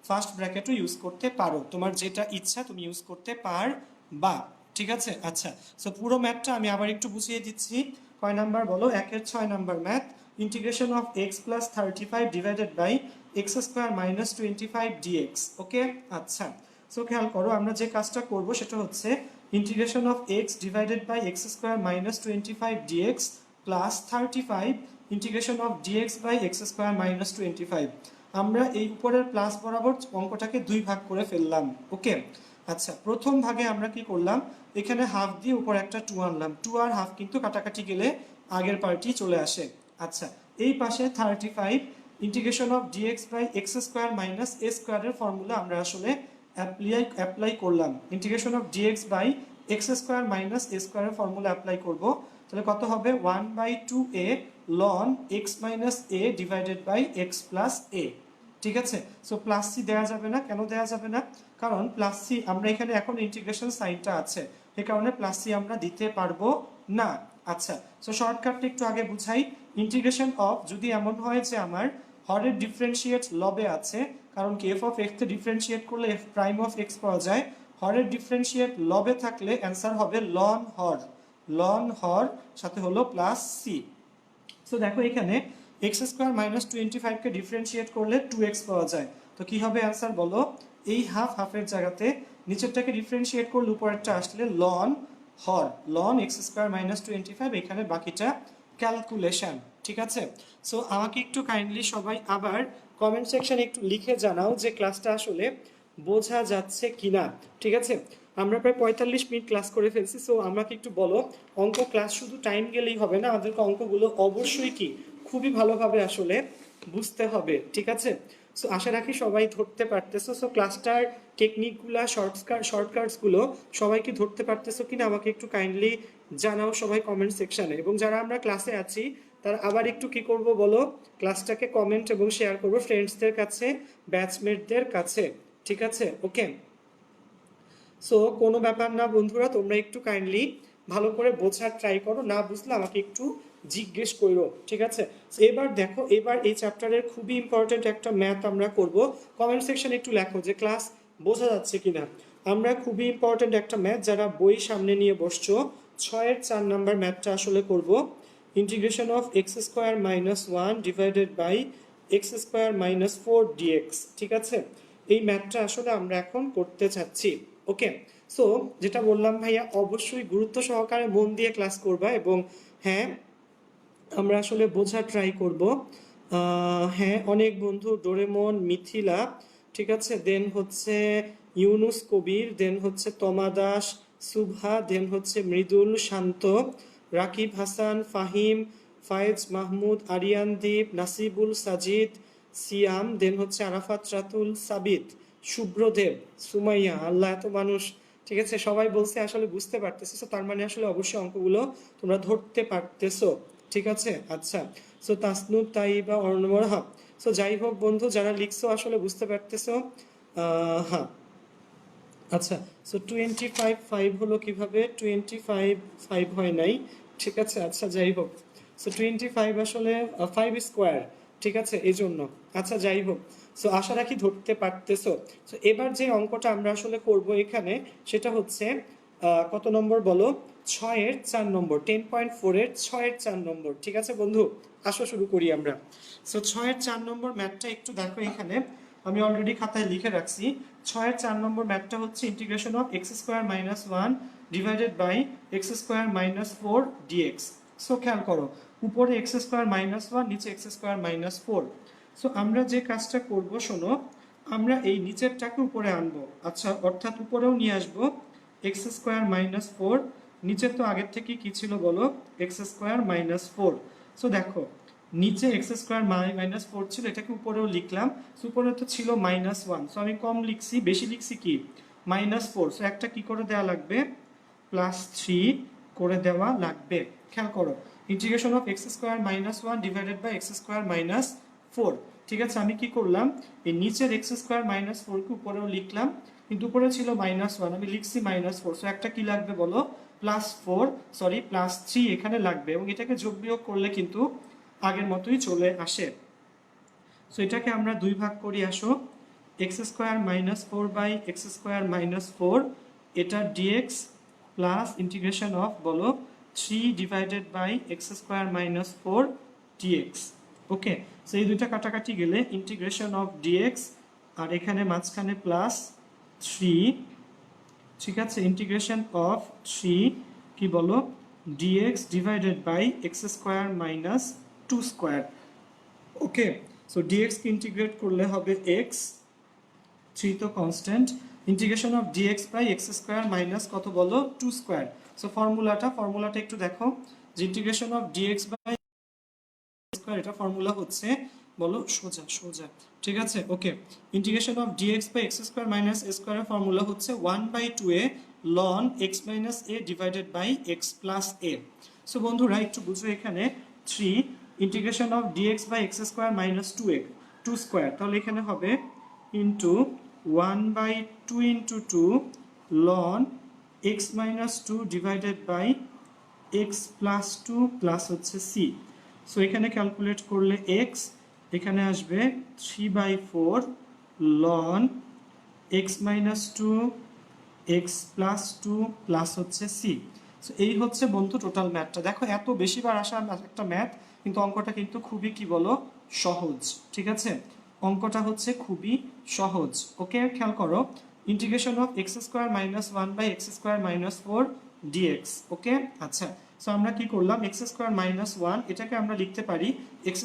ফার্স্ট ব্র্যাকেটও ইউজ করতে পারো, তোমার যেটা ইচ্ছা তুমি ইউজ করতে পারবা। ঠিক আছে, আচ্ছা। সো পুরো ম্যাথটা আমি আবার একটু বুঝিয়ে দিচ্ছি। কয় নাম্বার বলো, 1-6 number math, integration of x plus 35 divided by x square minus 25 d x. Okay, আচ্ছা। সো খেয়াল করো, আমরা যে কাজটা করব সেটা হচ্ছে integration of x divided by x square minus 25 dx plus 35 integration of dx by x square minus 25। আমরা এই উপরের প্লাস বরাবর অঙ্কটাকে 2 ভাগ করে ফেললাম। ওকে, আচ্ছা। প্রথম ভাগে আমরা কি করলাম, এখানে হাফ দিয়ে উপর একটা 2 আনলাম, 2 আর হাফ কিন্তু কাটাকাটি গেলে আগের পার্টি চলে আসে। আচ্ছা, এই পাশে 35 integration of dx by x square minus a স্কোয়ারের ফর্মুলা আমরা আসলে অ্যাপ্লাই করলাম। Integration of dx by x square minus a স্কোয়ারের ফর্মুলা অ্যাপ্লাই করব, তাহলে কত হবে 1/2a ln x minus a divided by x plus a. ঠিক আছে, সো প্লাস সি দেওয়া যাবে না। কেন দেওয়া যাবে না, কারণ প্লাস সি আমরা এখানে এখন ইন্টিগ্রেশন সাইনটা আছে, এই কারণে প্লাস সি আমরা দিতে পারবো না। আচ্ছা, সো শর্টকাটটা একটু আগে বুঝাই। ইন্টিগ্রেশন অফ যদি এমন হয় যে আমার হরের ডিফারেন্সিয়েট লবে আছে, কারণ কি এফ অফ এক্স ডিফারেন্সিয়েট করলে এফ প্রাইম অফ এক্স পাওয়া যায়, হরের ডিফারেন্সিয়েট লবে থাকলে অ্যান্সার হবে লন হর, লন হর সাথে হলো প্লাস সি। সো দেখো এখানে এক্স স্কোয়ার মাইনাস 25কে ডিফারেন্সিয়েট করলে 2x পাওয়া যায়, তো কি হবে অ্যান্সার বলো, এই হাফ হাফের জায়গাতে নিচেরটাকে ডিফারেন্সিয়েট করলে উপরেরটা আসলে লন হর, লন এক্স স্কোয়ার মাইনাস 25, এখানে বাকিটা ক্যালকুলেশন। ঠিক আছে, সো আমাকে একটু কাইন্ডলি সবাই আবার কমেন্ট সেকশনে একটু লিখে জানাও যে ক্লাসটা আসলে বোঝা যাচ্ছে কিনা। ঠিক আছে, আমরা প্রায় 45 মিনিট ক্লাস করে ফেলছি। সো আমাকে একটু বলো, অঙ্ক ক্লাস শুধু টাইম গেলেই হবে না, আমাদেরকে অঙ্কগুলো অবশ্যই কি খুবই ভালোভাবে আসলে বুঝতে হবে। ঠিক আছে, সো আশা রাখি সবাই ধরতে পারতেছো। সো ক্লাসটার টেকনিকগুলা শর্টকাটসগুলো সবাই কি ধরতে পারতেছো কিনা আমাকে একটু কাইন্ডলি জানাও সবাই কমেন্ট সেকশনে। এবং যারা আমরা ক্লাসে আছি তারা আবার একটু কি করব বলো, ক্লাসটাকে কমেন্ট এবং শেয়ার করবো ফ্রেন্ডসদের কাছে, ব্যাচমেটদের কাছে। ঠিক আছে, ওকে। সো কোনো ব্যাপার না বন্ধুরা, তোমরা একটু কাইন্ডলি ভালো করে বোঝার ট্রাই করো, না বুঝলে আমাকে একটু জিজ্ঞেস করো। ঠিক আছে, এবার দেখো, এবার এই চ্যাপ্টারের খুবই ইম্পর্টেন্ট একটা ম্যাথ আমরা করব। কমেন্ট সেকশনে একটু লেখো যে ক্লাস বোঝা যাচ্ছে কিনা। আমরা খুবই ইম্পর্টেন্ট একটা ম্যাথ, যারা বই সামনে নিয়ে বসছো, 6-4 নাম্বার ম্যাথটা আসলে করব। Integration of x square minus 1 divided by x square minus 4 dx. ঠিক আছে, এই ম্যাথটা আসলে আমরা এখন করতে চাচ্ছি। ওকে, সো যেটা বললাম ভাইয়া, অবশ্যই গুরুত্ব সহকারে মন দিয়ে ক্লাস করবা, এবং হ্যাঁ আমরা আসলে বোঝার ট্রাই করব। হ্যাঁ, অনেক বন্ধু, ডোরেমন, মিথিলা, ঠিক আছে, দেন হচ্ছে ইউনুস কবির, দেন হচ্ছে তমা দাস, সুভা, দেন হচ্ছে মৃদুল, শান্ত, রাকিব হাসান, ফাহিম, ফায়েজ মাহমুদ, আরিয়ানদীপ, নাসিবুল, সাজিদ, সিয়াম, দেন হচ্ছে আরাফাত, রাতুল, সাবিত, শুভ্রদেব, সুমাইয়া, আল্লাহ এত মানুষ। ঠিক আছে, সবাই বলছে আসলে বুঝতে পারতেছো, তার মানে আসলে অবশ্যই অঙ্কগুলো তোমরা ধরতে পারতেছো। ঠিক আছে, আচ্ছা। সো তাসনুদ, তাইবা, অর্ণবর, হ্যাঁ। সো যাই হোক বন্ধু, যারা লিখছো আসলে বুঝতে পারতেছো। হ্যাঁ, আচ্ছা। সো 25 হলো কিভাবে, 25 হয় নাই। ঠিক আছে, আচ্ছা যাই হোক। সো 25 আসলে 5 স্কোয়ার। ঠিক আছে, এই জন্য। আচ্ছা যাই হোক, সো আশা রাখি ধরতে পারতেছো। সো এবার যে অঙ্কটা আমরা আসলে করব এখানে, সেটা হচ্ছে কত নম্বর বলো, 6-4 নম্বর, 10.4-এর 6-4 নম্বর। ঠিক আছে বন্ধু, আসো শুরু করি আমরা। সো 6-4 নম্বর ম্যাথটা একটু দেখো, এখানে আমি অলরেডি খাতায় লিখে রাখছি। 6-4 নম্বর ম্যাথটা হচ্ছে integration of x square minus 1 divided by x square minus 4 dx. So খেয়াল করো, উপরে এক্স স্কোয়ার মাইনাস 1, নিচে এক্স স্কোয়ার মাইনাস 4। সো আমরা যে কাজটা করব শোনো, আমরা এই নিচেরটাকে উপরে আনবো। আচ্ছা, অর্থাৎ উপরেও নিয়ে আসবো এক্স স্কোয়ার মাইনাস 4, নিচে তো আগের থেকে কি ছিল বলো, এক্স স্কোয়ার মাইনাস 4। সো দেখো, নিচে এক্স স্কোয়ার মাইনাস 4 ছিল, এটাকে উপরেও লিখলাম। সো উপরে তো ছিল -1, সো আমি কম লিখছি, বেশি লিখছি কি -4। সো একটা কি করে দেওয়া লাগবে, +3 করে দেওয়া লাগবে। খেয়াল করো, integration of x square minus 1 divided by x square minus 4। ঠিক আছে, আমি কি করলাম, এই নিচের এক্স স্কোয়ার মাইনাস ফোরকে উপরেও লিখলাম, কিন্তু উপরে ছিল -1, আমি লিখছি -4, সো একটা কি লাগবে বলো, +3 এখানে লাগবে, এবং এটাকে যোগ বিয়োগ করলে কিন্তু আগের মতোই চলে আসে। সো এটাকে আমরা দুই ভাগ করি, আসো, x² - 4/x² - 4, এটা dx প্লাস ইন্টিগ্রেশন অফ বলো 3/x² - 4 dx। ওকে, সো এই দুইটা কাটাকাটি গেলে ইন্টিগ্রেশন অফ dx, আর এখানে মাঝখানে +3, ঠিক আছে, ইন্টিগ্রেশন অফ 3 কি বলো dx x² - 2²। Okay, so dx কে ইন্টিগ্রেট করলে হবে x, 3 তো constant, integration of dx by x² minus কত বলো 2²। সো ফর্মুলাটা একটু দেখো, যে integration of dx by square, এটা ফর্মুলা হচ্ছে বলো সোজা সোজা, ঠিক আছে। Okay, integration of dx by x² minus a স্কয়ারের ফর্মুলা হচ্ছে 1/2a ln x minus a divided by x plus a। So বন্ধুরা একটু বুঝো, এখানে 3 integration of dx by x² minus 2 square, তাহলে এখানে হবে into 1/2 into 2 ln x minus 2 divided by x plus 2 plus হচ্ছে c। সো এখানে ক্যালকুলেট করলে x, এখানে আসবে 3/4 ln x minus 2 x plus 2 plus হচ্ছে c। সো এই হচ্ছে বন্ধু টোটাল ম্যাথটা। দেখো এত বেশিবার আসা একটা ম্যাথ, কিন্তু অঙ্কটা কিন্তু খুবই কি বলো সহজ, ঠিক আছে, অঙ্কটা হচ্ছে খুবই সহজ। ওকে, খেয়াল করো, integration of x² - 1/x² - 4 dx। ওকে, আচ্ছা, সো আমরা কি করলাম, x² - 1 এটাকে আমরা লিখতে পারি x²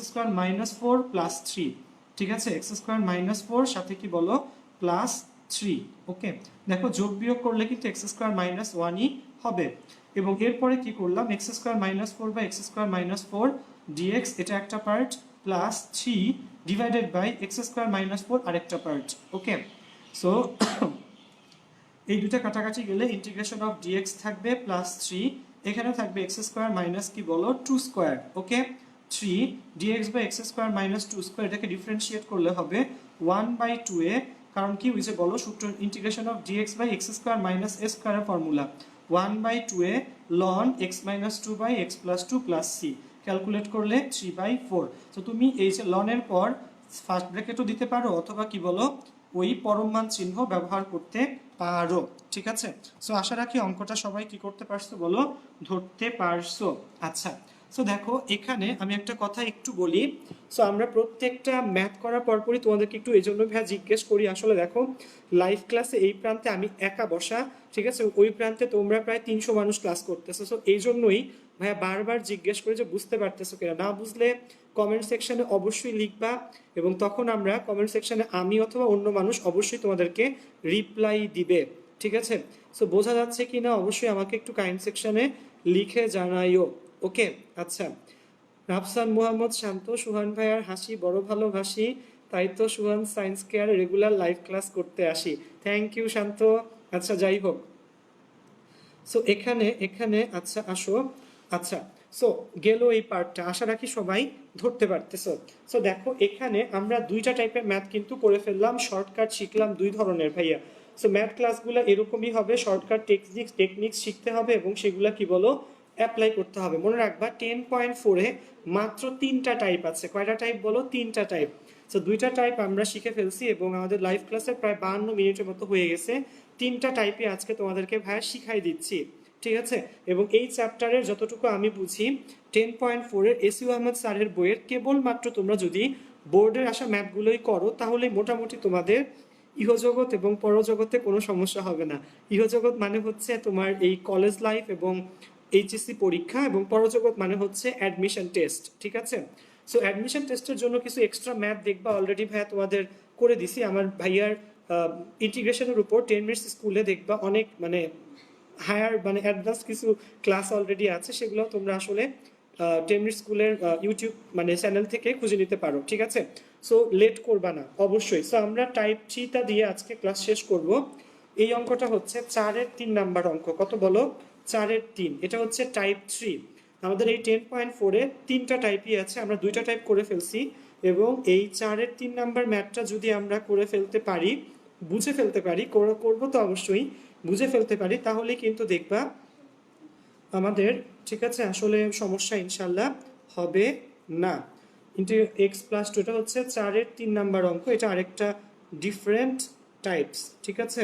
- 4 প্লাস 3, ঠিক আছে, x² - 4 সাথে কি বলো +3। ওকে, দেখো যোগ বিয়োগ করলে কিন্তু x² - 1ই হবে, এবং এরপরে কি করলাম, x² - 4/x² - 4 dx এটা একটা part, plus 3 divided by x² - 4 আরেকটা পার্ট। ওকে, সো এই দুটো কাটাকাটি গেলে ইন্টিগ্রেশন অফ dx থাকবে +3, এখানে থাকবে x² মাইনাস কি বলো 2²। ওকে, 3 dx বাই x² মাইনাস 2², এটাকে ডিফারেন্সিয়েট করলে হবে 1/2a, কারণ কি হয়েছে বলো, সূত্র integration of dx by x² minus a স্কয়ারের formula 1/2a ln x minus 2 by x plus 2 plus c, calculate করলে 3/4। তো তুমি এই যে ln এর পর ফার্স্ট ব্র্যাকেটও দিতে পারো, অথবা কি বলো ওই পরম মান চিহ্ন ব্যবহার করতে পারো, ঠিক আছে। সো আশা রাখি অঙ্কটা সবাই কি করতে পারছো বলো, ধরতে পারছো। আচ্ছা, সো দেখো এখানে আমি একটা কথা একটু বলি, সো আমরা প্রত্যেকটা ম্যাথ করার পরপরই তোমাদেরকে একটু এই জন্য ভাইয়া জিজ্ঞেস করি, আসলে দেখো লাইভ ক্লাসে এই প্রান্তে আমি একা বসা, ঠিক আছে, ওই প্রান্তে তোমরা প্রায় 300 মানুষ ক্লাস করতেছো, সো এই জন্যই ভাইয়া বারবার জিজ্ঞেস করি যে বুঝতে পারতেছো কিনা, না বুঝলে কমেন্ট সেকশনে অবশ্যই লিখবা, এবং তখন আমরা কমেন্ট সেকশনে আমি অথবা অন্য মানুষ অবশ্যই তোমাদেরকে রিপ্লাই দিবে, ঠিক আছে। সো বোঝা যাচ্ছে কি না অবশ্যই আমাকে একটু কমেন্ট সেকশনে লিখে জানাইও। ওকে, আচ্ছা, রাফসান মোহাম্মদ শান্ত, সুহান ভাইয়ার হাসি বড় ভালোবাসি, তাই তো সুহান science care regular live class করতে আসি। থ্যাংক ইউ শান্ত। আচ্ছা, যাই হোক, সো এখানে এখানে আচ্ছা আসো, আচ্ছা, সো গেল এই পার্টটা, আশা রাখি সবাই ধরতে পারতেছো। সো দেখো এখানে আমরা দুইটা টাইপের ম্যাথ কিন্তু করে ফেললাম, শর্টকাট শিখলাম দুই ধরনের ভাইয়া। সো ম্যাথ ক্লাসগুলো এরকমই হবে, শর্টকাট টেকনিক্স শিখতে হবে এবং সেগুলা কি বলো অ্যাপ্লাই করতে হবে। মনে রাখবা 10.4-এ মাত্র 3টা টাইপ আছে, কয়টা টাইপ বলো, 3টা টাইপ। সো দুইটা টাইপ আমরা শিখে ফেলছি এবং আমাদের লাইভ ক্লাসে প্রায় 52 মিনিটের মতো হয়ে গেছে। 3টা টাইপে আজকে তোমাদেরকে ভাইয়া শিখাই দিচ্ছি, ঠিক আছে। এবং এই চ্যাপ্টারের যতটুকু আমি বুঝি 10.4-এর এসইউ আহমেদ স্যারের বইয়ের কেবলমাত্র তোমরা যদি বোর্ডের আসা ম্যাথগুলোই করো, তাহলে মোটামুটি তোমাদের ইহজগৎ এবং পরজগতে কোনো সমস্যা হবে না। ইহজগৎ মানে হচ্ছে তোমার এই কলেজ লাইফ এবং এইচএসসি পরীক্ষা, এবং পরজগৎ মানে হচ্ছে অ্যাডমিশন টেস্ট, ঠিক আছে। সো অ্যাডমিশন টেস্টের জন্য কিছু এক্সট্রা ম্যাথ দেখবা, অলরেডি ভাইয়া তোমাদের করে দিছি আমার ভাইয়ার ইন্টিগ্রেশনের উপর 10 মিনিটস স্কুলে দেখবা অনেক মানে হায়ার মানে অ্যাডভান্স কিছু ক্লাস অলরেডি আছে, সেগুলো তোমরা আসলে 10 মিনিট স্কুলের ইউটিউব মানে চ্যানেল থেকে খুঁজে নিতে পারো, ঠিক আছে। সো লেট করবা না অবশ্যই। সো আমরা টাইপ 3টা দিয়ে আজকে ক্লাস শেষ করব। এই অঙ্কটা হচ্ছে 4-এর 3 নাম্বার অঙ্ক, কত বলো 4-এর 3, এটা হচ্ছে টাইপ 3। আমাদের এই 10.4-এ 3টা টাইপই আছে, আমরা 2টা টাইপ করে ফেলছি এবং এই 4-এর 3 নাম্বার ম্যাথটা যদি আমরা করে ফেলতে পারি, বুঝে ফেলতে পারি, করবো তো অবশ্যই, বুঝে ফেলতে পারি, তাহলে কিন্তু দেখবা আমাদের, ঠিক আছে, আসলে সমস্যা ইনশাল্লাহ হবে না। ইন্টু এক্স প্লাস টু, এটা হচ্ছে 4-এর 3 নাম্বার অঙ্ক, এটা আরেকটা ডিফারেন্ট টাইপস, ঠিক আছে।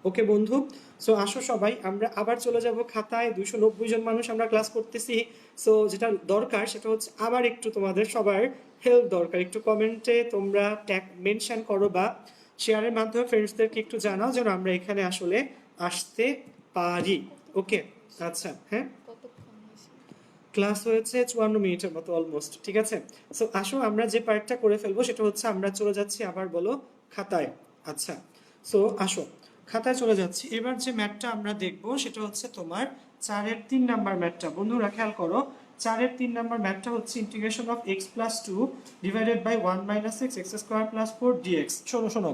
ওকে বন্ধু, সো আসো সবাই আমরা আবার চলে যাব খাতায়। 290 জন মানুষ আমরা ক্লাস করতেছি। সো যেটা দরকার সেটা হচ্ছে আবার একটু তোমাদের সবার হেল্প দরকার। একটু কমেন্টে তোমরা ট্যাগ মেনশন করো বা শেয়ারের মাধ্যমে ফ্রেন্ডসদেরকে একটু জানাও যেন আমরা এখানে আসলে আসতে পারি। ওকে, আচ্ছা, হ্যাঁ, ক্লাস হয়েছে 54 মিনিটের মতো অলমোস্ট, ঠিক আছে। সো আসো আমরা যে পার্টটা করে ফেলবো সেটা হচ্ছে আমরা চলে যাচ্ছি আবার বলো খাতায়। আচ্ছা, সো আসো খাতায় চলে যাচ্ছি। এবার যে ম্যাথটা আমরা দেখবো সেটা হচ্ছে তোমার 4-এর 3 নাম্বার ম্যাথটা। বন্ধুরা খেয়াল করো, 4-এর 3 নাম্বার ম্যাথটা হচ্ছে integration of x plus two divided by 1 minus x x square plus 4 dx. শোনো শোনো,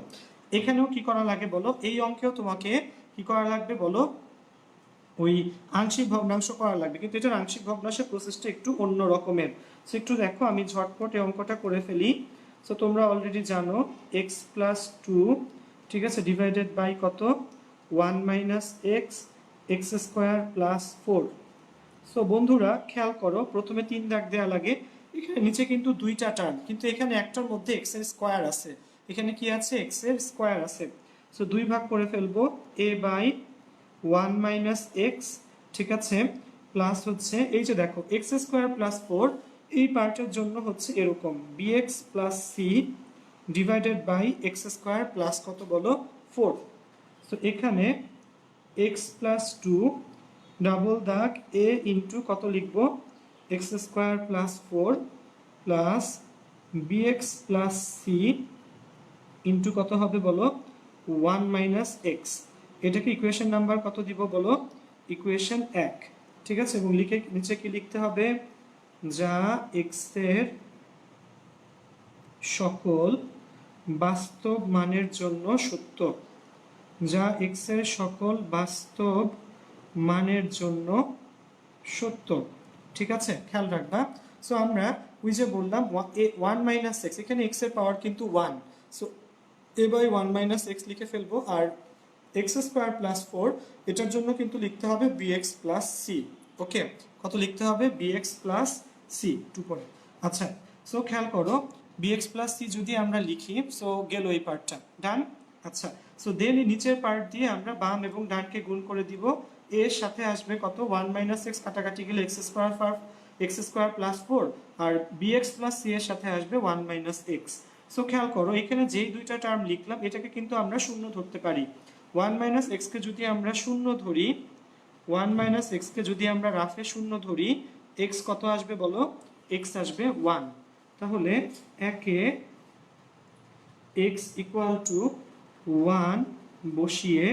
এখানেও কি করা লাগে বলো, এই অঙ্কেও তোমাকে কি করা লাগবে বলো, ওই আংশিক ভগ্নাংশ করা লাগবে, কিন্তু এটার আংশিক ভগ্নাংশের প্রসেসটা একটু অন্য রকমের। সো একটু দেখো, আমি ঝটপট এই অঙ্কটা করে ফেলি। সো তোমরা অলরেডি জানো এক্স প্লাস টু, ঠিক আছে, ডিভাইডেড বাই কত, 1 minus x x square plus 4। So বন্ধুরা খেয়াল করো, প্রথমে 3 দাগ দেওয়া লাগে। এখানে নিচে কিন্তু 2টা টার্ম, কিন্তু এখানে একটার মধ্যে এক্স এর স্কোয়ার আছে, এখানে কি আছে, এক্স এর স্কোয়ার আছে। সো 2 ভাগ করে ফেলবো, এ বাই 1 মাইনাস এক্স, ঠিক আছে, প্লাস হচ্ছে এই যে দেখো এক্স স্কোয়ার প্লাস 4, এই পার্টের জন্য হচ্ছে এরকম bx plus c divided by x square plus কত বলো, 4। সো এখানে এক্স প্লাস টু ডাবল দাগ এ ইন্টু কত লিখবো, x square plus 4 plus bx plus c into কত হবে বলো, 1 মাইনাস এক্স। এটাকে ইকুয়েশন নাম্বার কত দিব বলো, ইকুয়েশন 1, ঠিক আছে। এবং লিখে নিচে কি লিখতে হবে, যা এক্স এর সকল বাস্তব মানের জন্য সত্য, যা এক্স এর সকল বাস্তব মানের জন্য সত্য, ঠিক আছে, খেয়াল রাখবা। সো আমরা ওই যে বললাম 1 মাইনাস এক্স, এখানে এক্স এর পাওয়ার কিন্তু 1, so a by 1 minus x লিখে ফেলবো। আর এক্স স্কোয়ার প্লাস 4, এটার জন্য কিন্তু লিখতে হবে বিএক্স প্লাস সি। ওকে, কত লিখতে হবে, বিএক্স প্লাস সি 2 পরে। আচ্ছা, সো খেয়াল করো, বিএক্স প্লাস সি যদি আমরা লিখি, সো গেল এই পার্টটা, ডান। আচ্ছা, সো দেন এই নিচের পার্ট দিয়ে আমরা বাম এবং ডানকে গুণ করে দিব। এর সাথে আসবে কত, 1 মাইনাস এক্স কাটাকাটি গেলে এক্স স্কোয়ার প্লাস 4, আর বিএক্স প্লাস সি এর সাথে আসবে 1 মাইনাস এক্স। সো খেয়াল করো, এখানে যেই 2টা টার্ম লিখলাম এটাকে কিন্তু আমরা শূন্য ধরতে পারি। 1 মাইনাস এক্সকে যদি আমরা শূন্য ধরি, 1 মাইনাস এক্সকে যদি আমরা রাফে শূন্য ধরি, এক্স কত আসবে বলো, এক্স আসবে 1। তাহলে একে এক্স ইকুয়াল টু 1 বসিয়ে,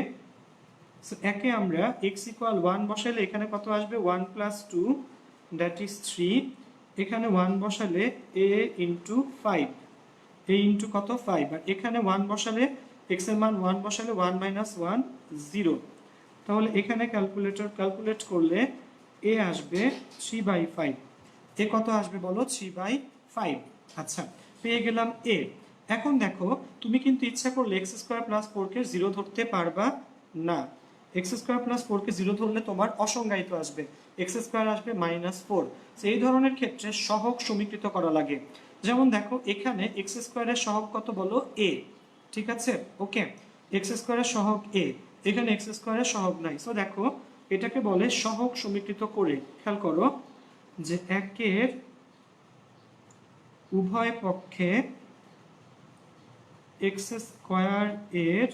একে আমরা এক্স ইকুয়াল 1 বসালে এখানে কত আসবে, 1 প্লাস 2 দ্যাট ইজ 3, এখানে 1 বসালে এ ইন্টু 5, এ ইন্টু কত 5, আর এখানে 1 বসালে এক্স এর মান 1 বসালে 1 মাইনাস 1 0। তাহলে এখানে ক্যালকুলেট করলে এ আসবে 3/5, এ কত আসবে বলো, 3/5। আচ্ছা, পেয়ে গেলাম এ। এখন দেখো, তুমি কিন্তু ইচ্ছা করলে এক্স স্কোয়ার প্লাস 4 কে 0 ধরতে পারবা না। এক্স স্কোয়ার প্লাস 4 কে 0 ধরলে তোমার অসংজ্ঞায়িত আসবে, এক্স স্কোয়ার আসবে -4। এই ধরনের ক্ষেত্রে সহগ সমীকৃত করা লাগে। যেমন দেখো, এখানে এক্স স্কোয়ারের সহগ কত বলো, এ, ঠিক আছে। ওকে, এক্স স্কোয়ারের সহগ এ, এখানে এক্স স্কোয়ারের সহগ নাই। সো দেখো, এটাকে বলে সহগ সমীকৃত করে। খেয়াল করো যে একের উভয় পক্ষে এক্স স্কোয়ার এর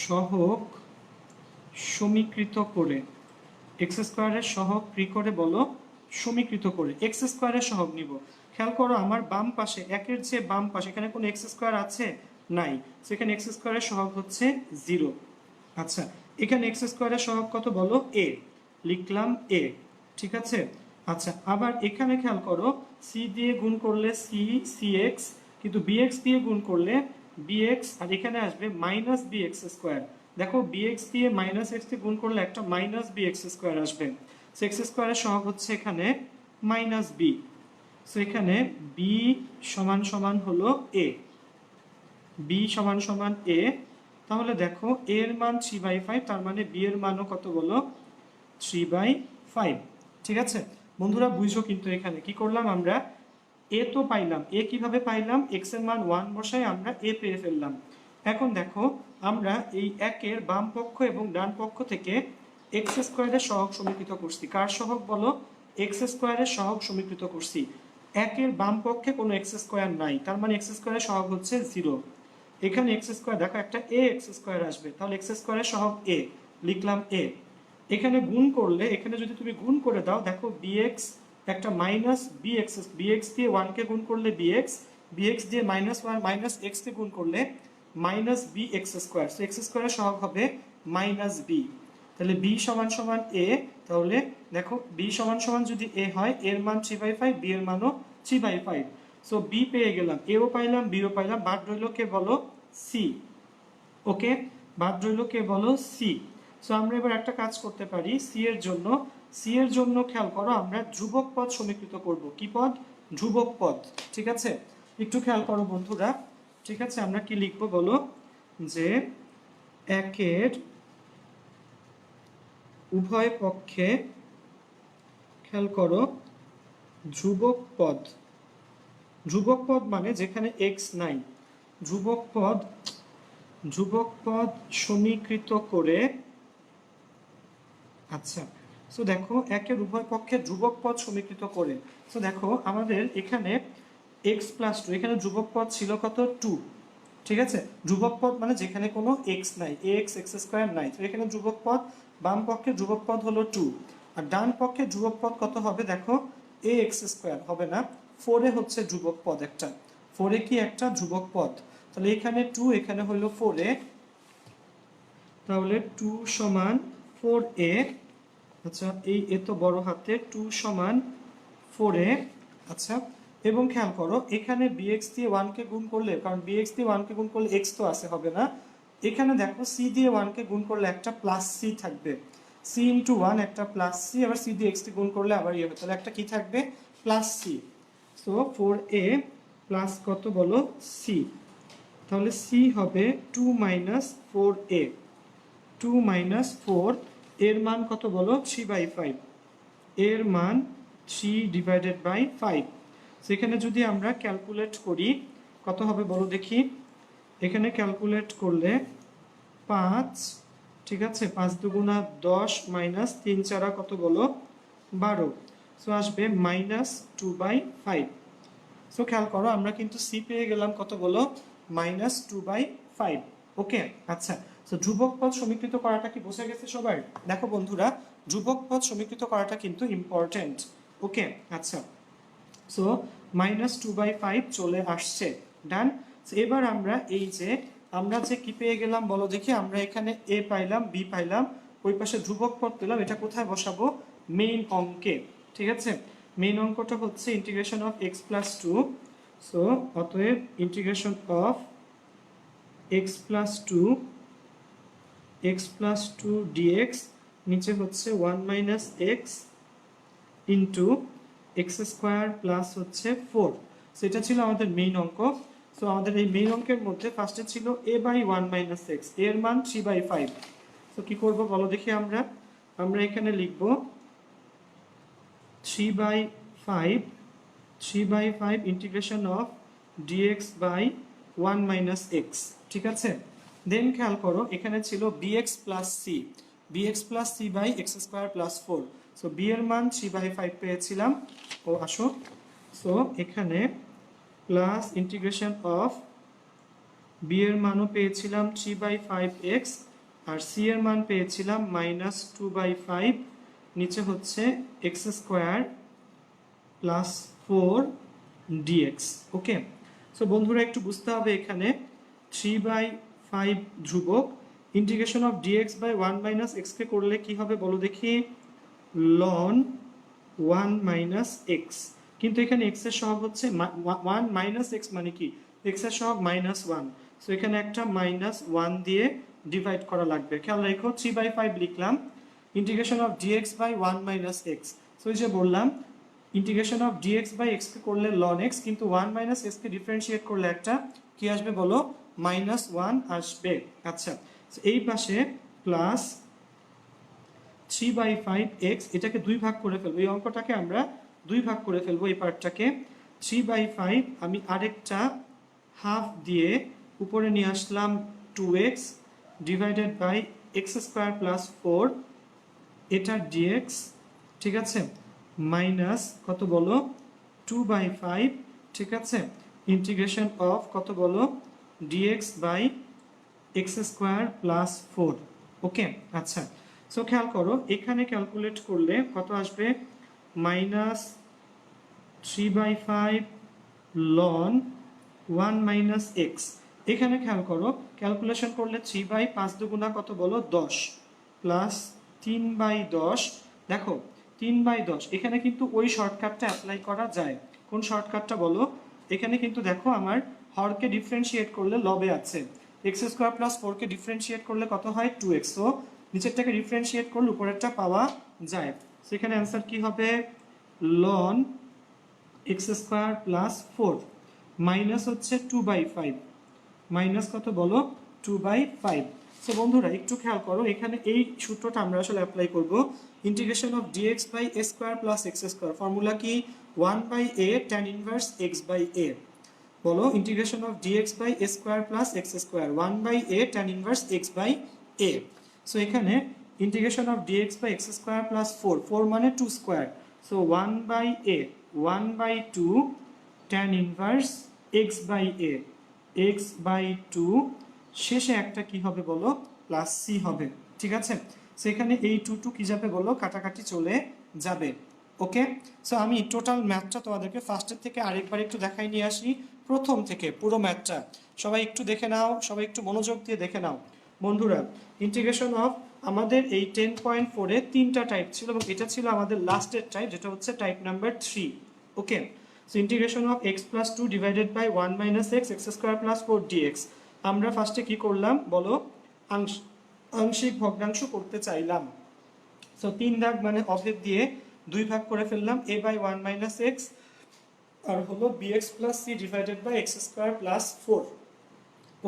সহগ সমীকৃত করে, এক্স স্কোয়ারের সহগ কি করে বলো, সমীকৃত করে এক্স স্কোয়ারের সহগ নিব। খেয়াল করো, আমার বাম পাশে, একের যে বাম পাশে, এখানে কোনো এক্স স্কোয়ার আছে নাই, সেখানে এক্স স্কোয়ারের সহগ হচ্ছে 0। আচ্ছা, এখানে এক্স স্কোয়ারের সহগ কত বলো, এ, লিখলাম এ, ঠিক আছে। আচ্ছা, আবার এখানে খেয়াল করো, সি দিয়ে গুণ করলে সি সি এক্স, কিন্তু বিএক্স দিয়ে গুণ করলে বিএক্স, আর এখানে আসবে মাইনাস বিএক্স স্কোয়ার। দেখো, বিএক্স দিয়ে মাইনাস এক্স দিয়ে গুণ করলে একটা মাইনাস বিএক্স স্কোয়ার আসবে। এক্স স্কোয়ারের সহগ হচ্ছে এখানে মাইনাস বি। সো এখানে বি সমান সমান হলো এ, বি সমান সমান এ। তাহলে দেখো এর মান 3/5, তার মানে বি এর মানও কত বলো, 3/5। ঠিক আছে বন্ধুরা, বুঝো কিন্তু এখানে কি করলাম আমরা, এ তো পাইলাম, এ কিভাবে পাইলাম, এক্স এর মান 1 বসায় আমরা এ পেয়ে ফেললাম। এখন দেখো আমরা এই একের বাম পক্ষ এবং ডান পক্ষ থেকে এক্স স্কোয়ারের সহগ সমীকৃত করছি। কার সহগ বলো, এক্স স্কোয়ারের সহগ সমীকৃত করছি। একের বাম পক্ষে কোনো এক্স স্কোয়ার নাই, তার মানে এক্স স্কোয়ারের সহগ হচ্ছে 0। এখানে এক্স স্কোয়ার দেখো একটা এ এক্স স্কোয়ার আসবে, তাহলে এক্স স্কোয়ারের সহগ এ, লিখলাম এ। এখানে গুণ করলে, এখানে যদি তুমি গুণ করে দাও দেখো বিএক্স একটা মাইনাস বিএক্স, বিএক্স দিয়ে 1 কে গুণ করলে বিএক্স, বিএক্স দিয়ে -1 মাইনাস এক্স কে গুণ করলে minus b x square. So x স্কোয়ারের সহগ হবে মাইনাস বি। তাহলে বি সমান সমান এ। তাহলে দেখো বি সমান সমান যদি এ হয়, এর মান 3/5, বি এর মানও 3/5। সো বি পেয়ে গেলাম, এও পাইলাম, বিও পাইলাম, বাদ রইল কে বলো, সি। ওকে, বাদ রইল কে বলো, সি। সো আমরা এবার একটা কাজ করতে পারি, সি এর জন্য, সি এর জন্য খেয়াল করো আমরা ধ্রুবক পদ সমীকৃত করব। কি পদ, ধ্রুবক পদ। ঠিক আছে, একটু খেয়াল করো বন্ধুরা। ঠিক আছে, আমরা কি লিখবো বলো, যে একের উভয় পক্ষে, খেয়াল করো, ধ্রুবক পদ। ধ্রুবক পদ মানে যেখানে এক্স নাই, ধ্রুবক পদ, ধ্রুবক পদ সমীকৃত করে। আচ্ছা, সো দেখো একের উভয় পক্ষে ধ্রুবক পদ সমীকৃত করে। সো দেখো আমাদের এখানে এক্স প্লাস টু, এখানে ধ্রুবক পদ ছিল কত, 2। ঠিক আছে, ধ্রুবক পদ মানে যেখানে কোনো এক্স নাই, এক্স এক্স স্কোয়ার নাই, তো এখানে ধ্রুবক পদ, বাম পক্ষে ধ্রুবক পদ হলো 2, আর ডান পক্ষে ধ্রুবক পদ কত হবে দেখো, এ এক্স স্কোয়ার হবে না, 4 হচ্ছে ধ্রুবক পদ একটা, 4 কি একটা ধ্রুবক পদ। তাহলে এখানে 2, এখানে হলো 4, তাহলে 2 সমান 4a। আচ্ছা, এই এ তো বড় হাতে, 2 সমান 4a। আচ্ছা, এবং খেয়াল করো এখানে bx দিয়ে 1 কে গুণ করলে, কারণ bx দিয়ে 1 কে গুণ করলে x তো আসে, হবে না। এখানে দেখো c দিয়ে 1 কে গুণ করলে একটা প্লাস c থাকবে, c ইন্টু 1 একটা প্লাস c, আবার c দিয়ে x কে গুণ করলে আবার ইয়ে হবে, তাহলে একটা কি থাকবে, plus c। So 4a plus কত বলো, c। তাহলে c হবে 2 মাইনাস 4a, 2 মাইনাস 4, এর মান কত বলো, 3/5, এর মান 3/5। সেখানে যদি আমরা ক্যালকুলেট করি কত হবে বলো দেখি, এখানে ক্যালকুলেট করলে 5, ঠিক আছে, 5 দুগুণা 10 মাইনাস 3 চারা কত বলো, 12। সো আসবে -2/5। সো খেয়াল করো আমরা কিন্তু সি পেয়ে গেলাম কত বলো, -2/5। ওকে, আচ্ছা। সো ধ্রুবক পদ সমীকৃত করাটা কি বোঝা গেছে সবার? দেখো বন্ধুরা, ধ্রুবক পদ সমীকৃত করাটা কিন্তু ইম্পর্টেন্ট। ওকে, আচ্ছা। সো -2/5 চলে আসছে, ডান। এবার আমরা এই যে আমরা যে কি পেয়ে গেলাম বলো দেখি, আমরা এখানে এ পাইলাম, বি পাইলাম, ওই পাশে ধ্রুবক পদ পেলাম, এটা কোথায় বসাবো, মেইন অঙ্কে। ঠিক আছে, মেইন অঙ্কটা হচ্ছে integration of x plus 2। So অতএব integration of x plus 2, x plus 2 d x, নিচে হচ্ছে 1 minus x into x square plus হচ্ছে 4। সেটা ছিল আমাদের মেইন অঙ্ক। সো আমাদের এই মেইন অঙ্কের মধ্যে ফার্স্টে ছিল a বাই 1 মাইনাস এক্স, এর মান 3/5। তো কি করব বলো দেখি, আমরা আমরা এখানে লিখব 3/5, 3/5 integration of dx by 1 minus x. ঠিক আছে, দেন খেয়াল করো এখানে ছিল bx plus c, bx plus c by x square plus 4। So b এর মান 3/5 পেয়েছিলাম, ও আসো। সো এখানে প্লাস ইন্টিগ্রেশন অফ b এর মানও পেয়েছিলাম 3/5x, আর c এর মান পেয়েছিলাম -2/5, নিচে হচ্ছে x square plus 4 dx। Okay, so বন্ধুরা একটু বুঝতে হবে এখানে 3/5 ধ্রুবক, integration of dx by 1 minus x কে করলে কি হবে বলো দেখি, ln 1 মাইনাস এক্স। কিন্তু এখানে এক্স এর সহগ হচ্ছে 1 মাইনাস এক্স, মানে কি এক্স এর সহগ -1। সো এখানে একটা -1 দিয়ে ডিভাইড করা লাগবে। খেয়াল রাখো 3/5 লিখলাম, integration of dx by 1 minus x. So এই যে বললাম integration of dx by x কে করলে লন এক্স, কিন্তু 1 মাইনাস এক্স কে ডিফারেন্সিয়েট করলে একটা কি আসবে বলো, -1 আসবে। আচ্ছা, এই পাশে প্লাস 3/5x, এটাকে 2 ভাগ করে ফেলবো, এই অঙ্কটাকে আমরা 2 ভাগ করে ফেলবো, এই পার্টটাকে 3/5 আমি আরেকটা হাফ দিয়ে উপরে নিয়ে আসলাম 2x divided by x square plus 4 এটা dx, ঠিক আছে, মাইনাস কত বলো 2/5, ঠিক আছে, ইন্টিগ্রেশন অফ কত বলো dx by x square plus 4। Okay, আচ্ছা, সো খেয়াল করো এখানে ক্যালকুলেট করলে কত আসবে, -3/5 লন 1 মাইনাস এক্স। এখানে খেয়াল করো ক্যালকুলেশন করলে 3/5 দুগুণা কত বলো 10 প্লাস 3/10, দেখো 3/10 এখানে কিন্তু ওই শর্টকাটটা অ্যাপ্লাই করা যায়। কোন শর্টকাটটা বলো, এখানে কিন্তু দেখো আমার হরকে ডিফারেন্সিয়েট করলে লবে আছে, এক্স স্কোয়ার প্লাস 4 কে ডিফারেন্সিয়েট করলে কত হয় 2x, তো নিচেরটাকে ডিফারেন্সিয়েট করলে উপরেরটা পাওয়া যায়। সেখানে অ্যান্সার কি হবে, ln x square plus 4 minus হচ্ছে 2/5, মাইনাস কত বলো 2/5। সো বন্ধুরা একটু খেয়াল করো এখানে এই সূত্রটা আমরা আসলে অ্যাপ্লাই করব, integration of dx by a square plus x square, formula কি 1/a tan inverse x by a, বলো integration of dx by a square plus x square 1/a tan inverse x by a। So এখানে integration of dx by x square plus 4 মানে 2 square, so 1/a 1/2 tan inverse x by a x by 2, শেষে একটা কি হবে বলো প্লাস c হবে, ঠিক আছে, সেখানে এই 2 কি যাবে বলো কাটাকাটি চলে যাবে। ওকে, সো আমি টোটাল ম্যাথটা তোমাদেরকে ফার্স্টের থেকে আরেকবার একটু দেখাই নিয়ে আসি, প্রথম থেকে পুরো ম্যাথটা সবাই একটু দেখে নাও, সবাই একটু মনোযোগ দিয়ে দেখে নাও বন্ধুরা। ইন্টিগ্রেশন অফ আমাদের এই 10.4 এ 3টা টাইপ ছিল এবং এটা ছিল আমাদের লাস্টের টাইপ, যেটা হচ্ছে type number 3। Okay, so integration of x plus 2 divided by 1 minus x x square plus 4 dx, আমরা ফার্স্টে কি করলাম বলো, আংশিক ভগ্নাংশ করতে চাইলাম। সো 3 ভাগ মানে অভেদ দিয়ে 2 ভাগ করে ফেললাম, a বাই 1 মাইনাস এক্স আর হলো bx plus c divided by x square plus 4।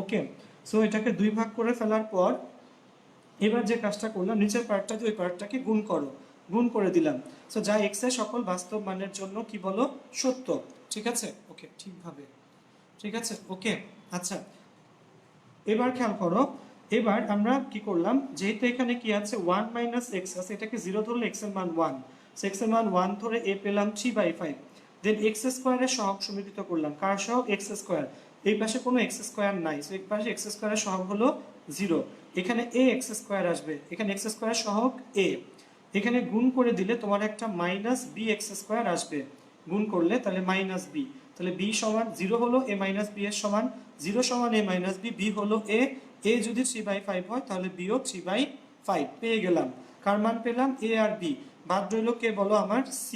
Okay, so এটাকে 2 ভাগ করে ফেলার পর এবার যে কাজটা করলাম নিচের পার্টটা দিয়ে ওই পার্টটাকে গুণ করো, গুণ করে দিলাম। সো যা x এর সকল বাস্তব মানের জন্য কি বলো সত্য, ঠিক আছে, ওকে ঠিকভাবে, ঠিক আছে, ওকে, আচ্ছা এবার খেয়াল করো, এবার আমরা কি করলাম, যেহেতু এখানে কি আছে 1 মাইনাস এক্স আছে, এটাকে 0 ধরলে x এর মান 1, সো x এর মান 1 ধরে a পেলাম 3/5, দেন x স্কয়ারের সহগ সমীকৃত করলাম, কার সহগ x স্কয়ার, এই পাশে কোনো x স্কয়ার নাই, সো এই পাশে x স্কয়ারের সহগ হলো 0, এখানে a x স্কয়ার আসবে, এখানে x স্কয়ারের সহগ a, এখানে গুণ করে দিলে তোমার একটা মাইনাস বি এক্স স্কয়ার আসবে, গুণ করলে তাহলে মাইনাস বি, তাহলে বি সমান 0 হলো a মাইনাস বি এর সমান, 0 সমান a মাইনাস বি, বি হলো a, a যদি 3/5 হয় তাহলে b ও 3/5 পেয়ে গেলাম। কার মান পেলাম, a আর b, বাদ রইল কে বলো আমার c।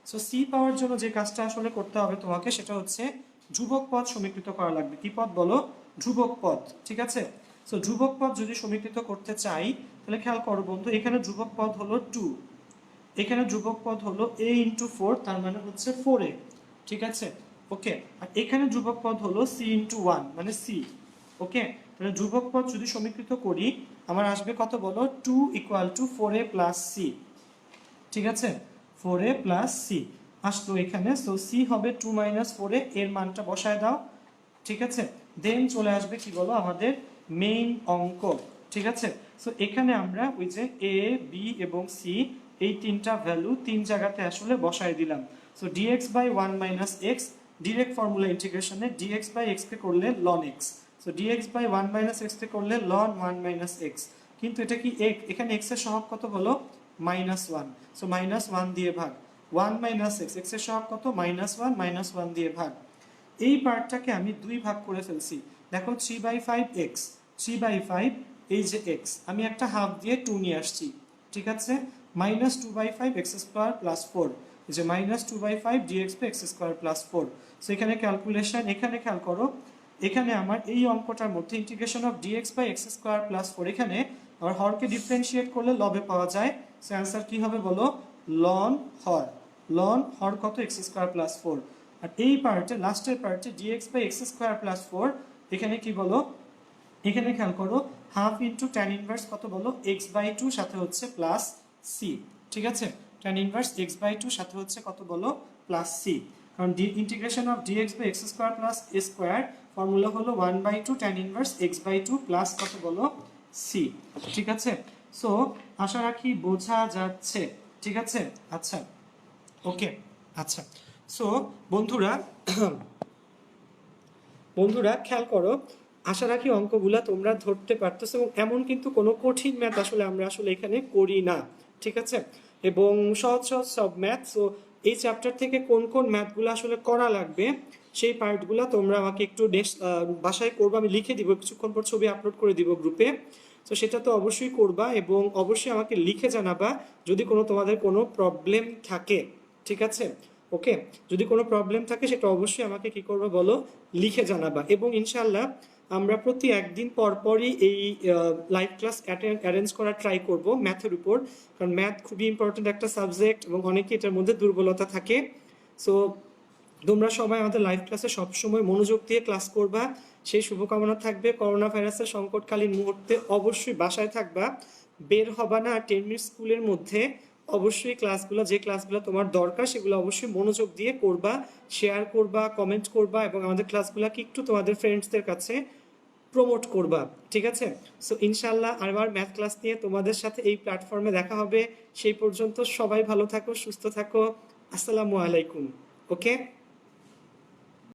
সো c পাওয়ার জন্য যে কাজটা আসলে করতে হবে তোমাকে সেটা হচ্ছে ধ্রুবক পদ সমীকৃত করা লাগবে, কি পদ বলো, ধ্রুবক পদ, ঠিক আছে। সো ধ্রুবক পদ যদি সমীকৃত করতে চাই তাহলে খেয়াল করো বন্ধু, এখানে ধ্রুবক পদ হলো 2, এখানে ধ্রুবক পদ হলো a ইন্টু 4, তার মানে হচ্ছে 4a, ঠিক আছে, ওকে, আর এখানে ধ্রুবক পদ হলো c ইন্টু 1 মানে c। ওকে, তাহলে ধ্রুবক পদ যদি সমীকৃত করি আমার আসবে কত বলো 2 equal to 4a plus c, ঠিক আছে, 4a প্লাস c আসলো এখানে, সো c হবে 2 মাইনাস 4a, এর মানটা বসায় দাও, ঠিক আছে, দেন চলে আসবে কি বলো আমাদের মেইন অঙ্ক, ঠিক আছে। সো এখানে আমরা ওই যে a b এবং c এই তিনটা ভ্যালু তিন জায়গাতে আসলে বসায় দিলাম। So dx by 1 minus x, direct formula ইন্টিগ্রেশনে dx বাই x কে করলে ln x, so dx by 1 minus x কে করলে ln 1 মাইনাস x, কিন্তু এটা কি x, এখানে x এর সহগ কত হলো -1, সো -1 দিয়ে ভাগ, 1 মাইনাস x, x এর সহগ কত -1, -1 দিয়ে ভাগ, এই পার্টটাকে আমি 2 ভাগ করে ফেলছি, দেখো 3/5x, 3/5 এই যে x আমি একটা হাফ দিয়ে 2 নিয়ে আসছি, ঠিক আছে, -2/5 x স্কয়ার প্লাস 4, এই যে -2/5 dx by x square plus 4। So এখানে ক্যালকুলেশন, এখানে খেয়াল করো এখানে আমার এই অঙ্কটার মধ্যে integration of dx by x square plus 4, এখানে আমার হরকে ডিফারেন্সিয়েট করলে লবে পাওয়া যায়, সো অ্যান্সার কি হবে বলো লন হর, লন হর কত এক্স স্কোয়ার প্লাস ফোর। আর এই পার্টে লাস্টের পার্টে dx by x square plus four, এখানে কি বলো, এখানে খেয়াল করো হাফ ইন্টু ট্যান ইনভার্স কত বলো এক্স বাই টু সাথে হচ্ছে প্লাস সি। ঠিক আছে, tan inverse x by two সাথে হচ্ছে কত বলো প্লাস সি। কারণ integration of dx by x square plus a square formula হলো one by two tan inverse x by two plus কত বলো সি। ঠিক আছে, সো আশা রাখি বোঝা যাচ্ছে। ঠিক আছে, আচ্ছা ওকে, আচ্ছা সো বন্ধুরা বন্ধুরা খেয়াল করো, আশা রাখি অঙ্কগুলা তোমরা ধরতে পারতেছো এবং এমন কিন্তু কোনো কঠিন ম্যাথ আসলে আমরা আসলে এখানে করি না। ঠিক আছে, এবং সহজ সহজ সব ম্যাথ। সো এই চ্যাপ্টার থেকে কোন কোন ম্যাথগুলো আসলে করা লাগবে সেই পার্টগুলো তোমরা আমাকে একটু নেক্সট বাসায় করবো, আমি লিখে দিব, কিছুক্ষণ পর ছবি আপলোড করে দিব গ্রুপে। তো সেটা তো অবশ্যই করবা এবং অবশ্যই আমাকে লিখে জানাবা যদি কোনো তোমাদের কোনো প্রবলেম থাকে। ঠিক আছে, ওকে, যদি কোনো প্রবলেম থাকে সেটা অবশ্যই আমাকে কি করবে বলো, লিখে জানাবা। এবং ইনশাল্লাহ আমরা প্রতি একদিন পর পরই এই লাইভ ক্লাস অ্যারেঞ্জ করার ট্রাই করব ম্যাথের উপর, কারণ ম্যাথ খুবই ইম্পর্টেন্ট একটা সাবজেক্ট এবং অনেকে এটার মধ্যে দুর্বলতা থাকে। সো তোমরা সবাই আমাদের লাইভ ক্লাসে সবসময় মনোযোগ দিয়ে ক্লাস করবা, সেই শুভকামনা থাকবে। করোনা ভাইরাসের সংকটকালীন মুহূর্তে অবশ্যই বাসায় থাকবা, বের হবা না 10 মিনিট স্কুলের মধ্যে। অবশ্যই ক্লাসগুলো, যে ক্লাসগুলো তোমার দরকার সেগুলো অবশ্যই মনোযোগ দিয়ে করবা, শেয়ার করবা, কমেন্ট করবা এবং আমাদের ক্লাসগুলোকে একটু তোমাদের ফ্রেন্ডসদের কাছে প্রমোট করবা। ঠিক আছে, সো ইনশাল্লাহ আবার ম্যাথ ক্লাস নিয়ে তোমাদের সাথে এই প্ল্যাটফর্মে দেখা হবে। সেই পর্যন্ত সবাই ভালো থাকো, সুস্থ থাকো। আসসালামু আলাইকুম। ওকে।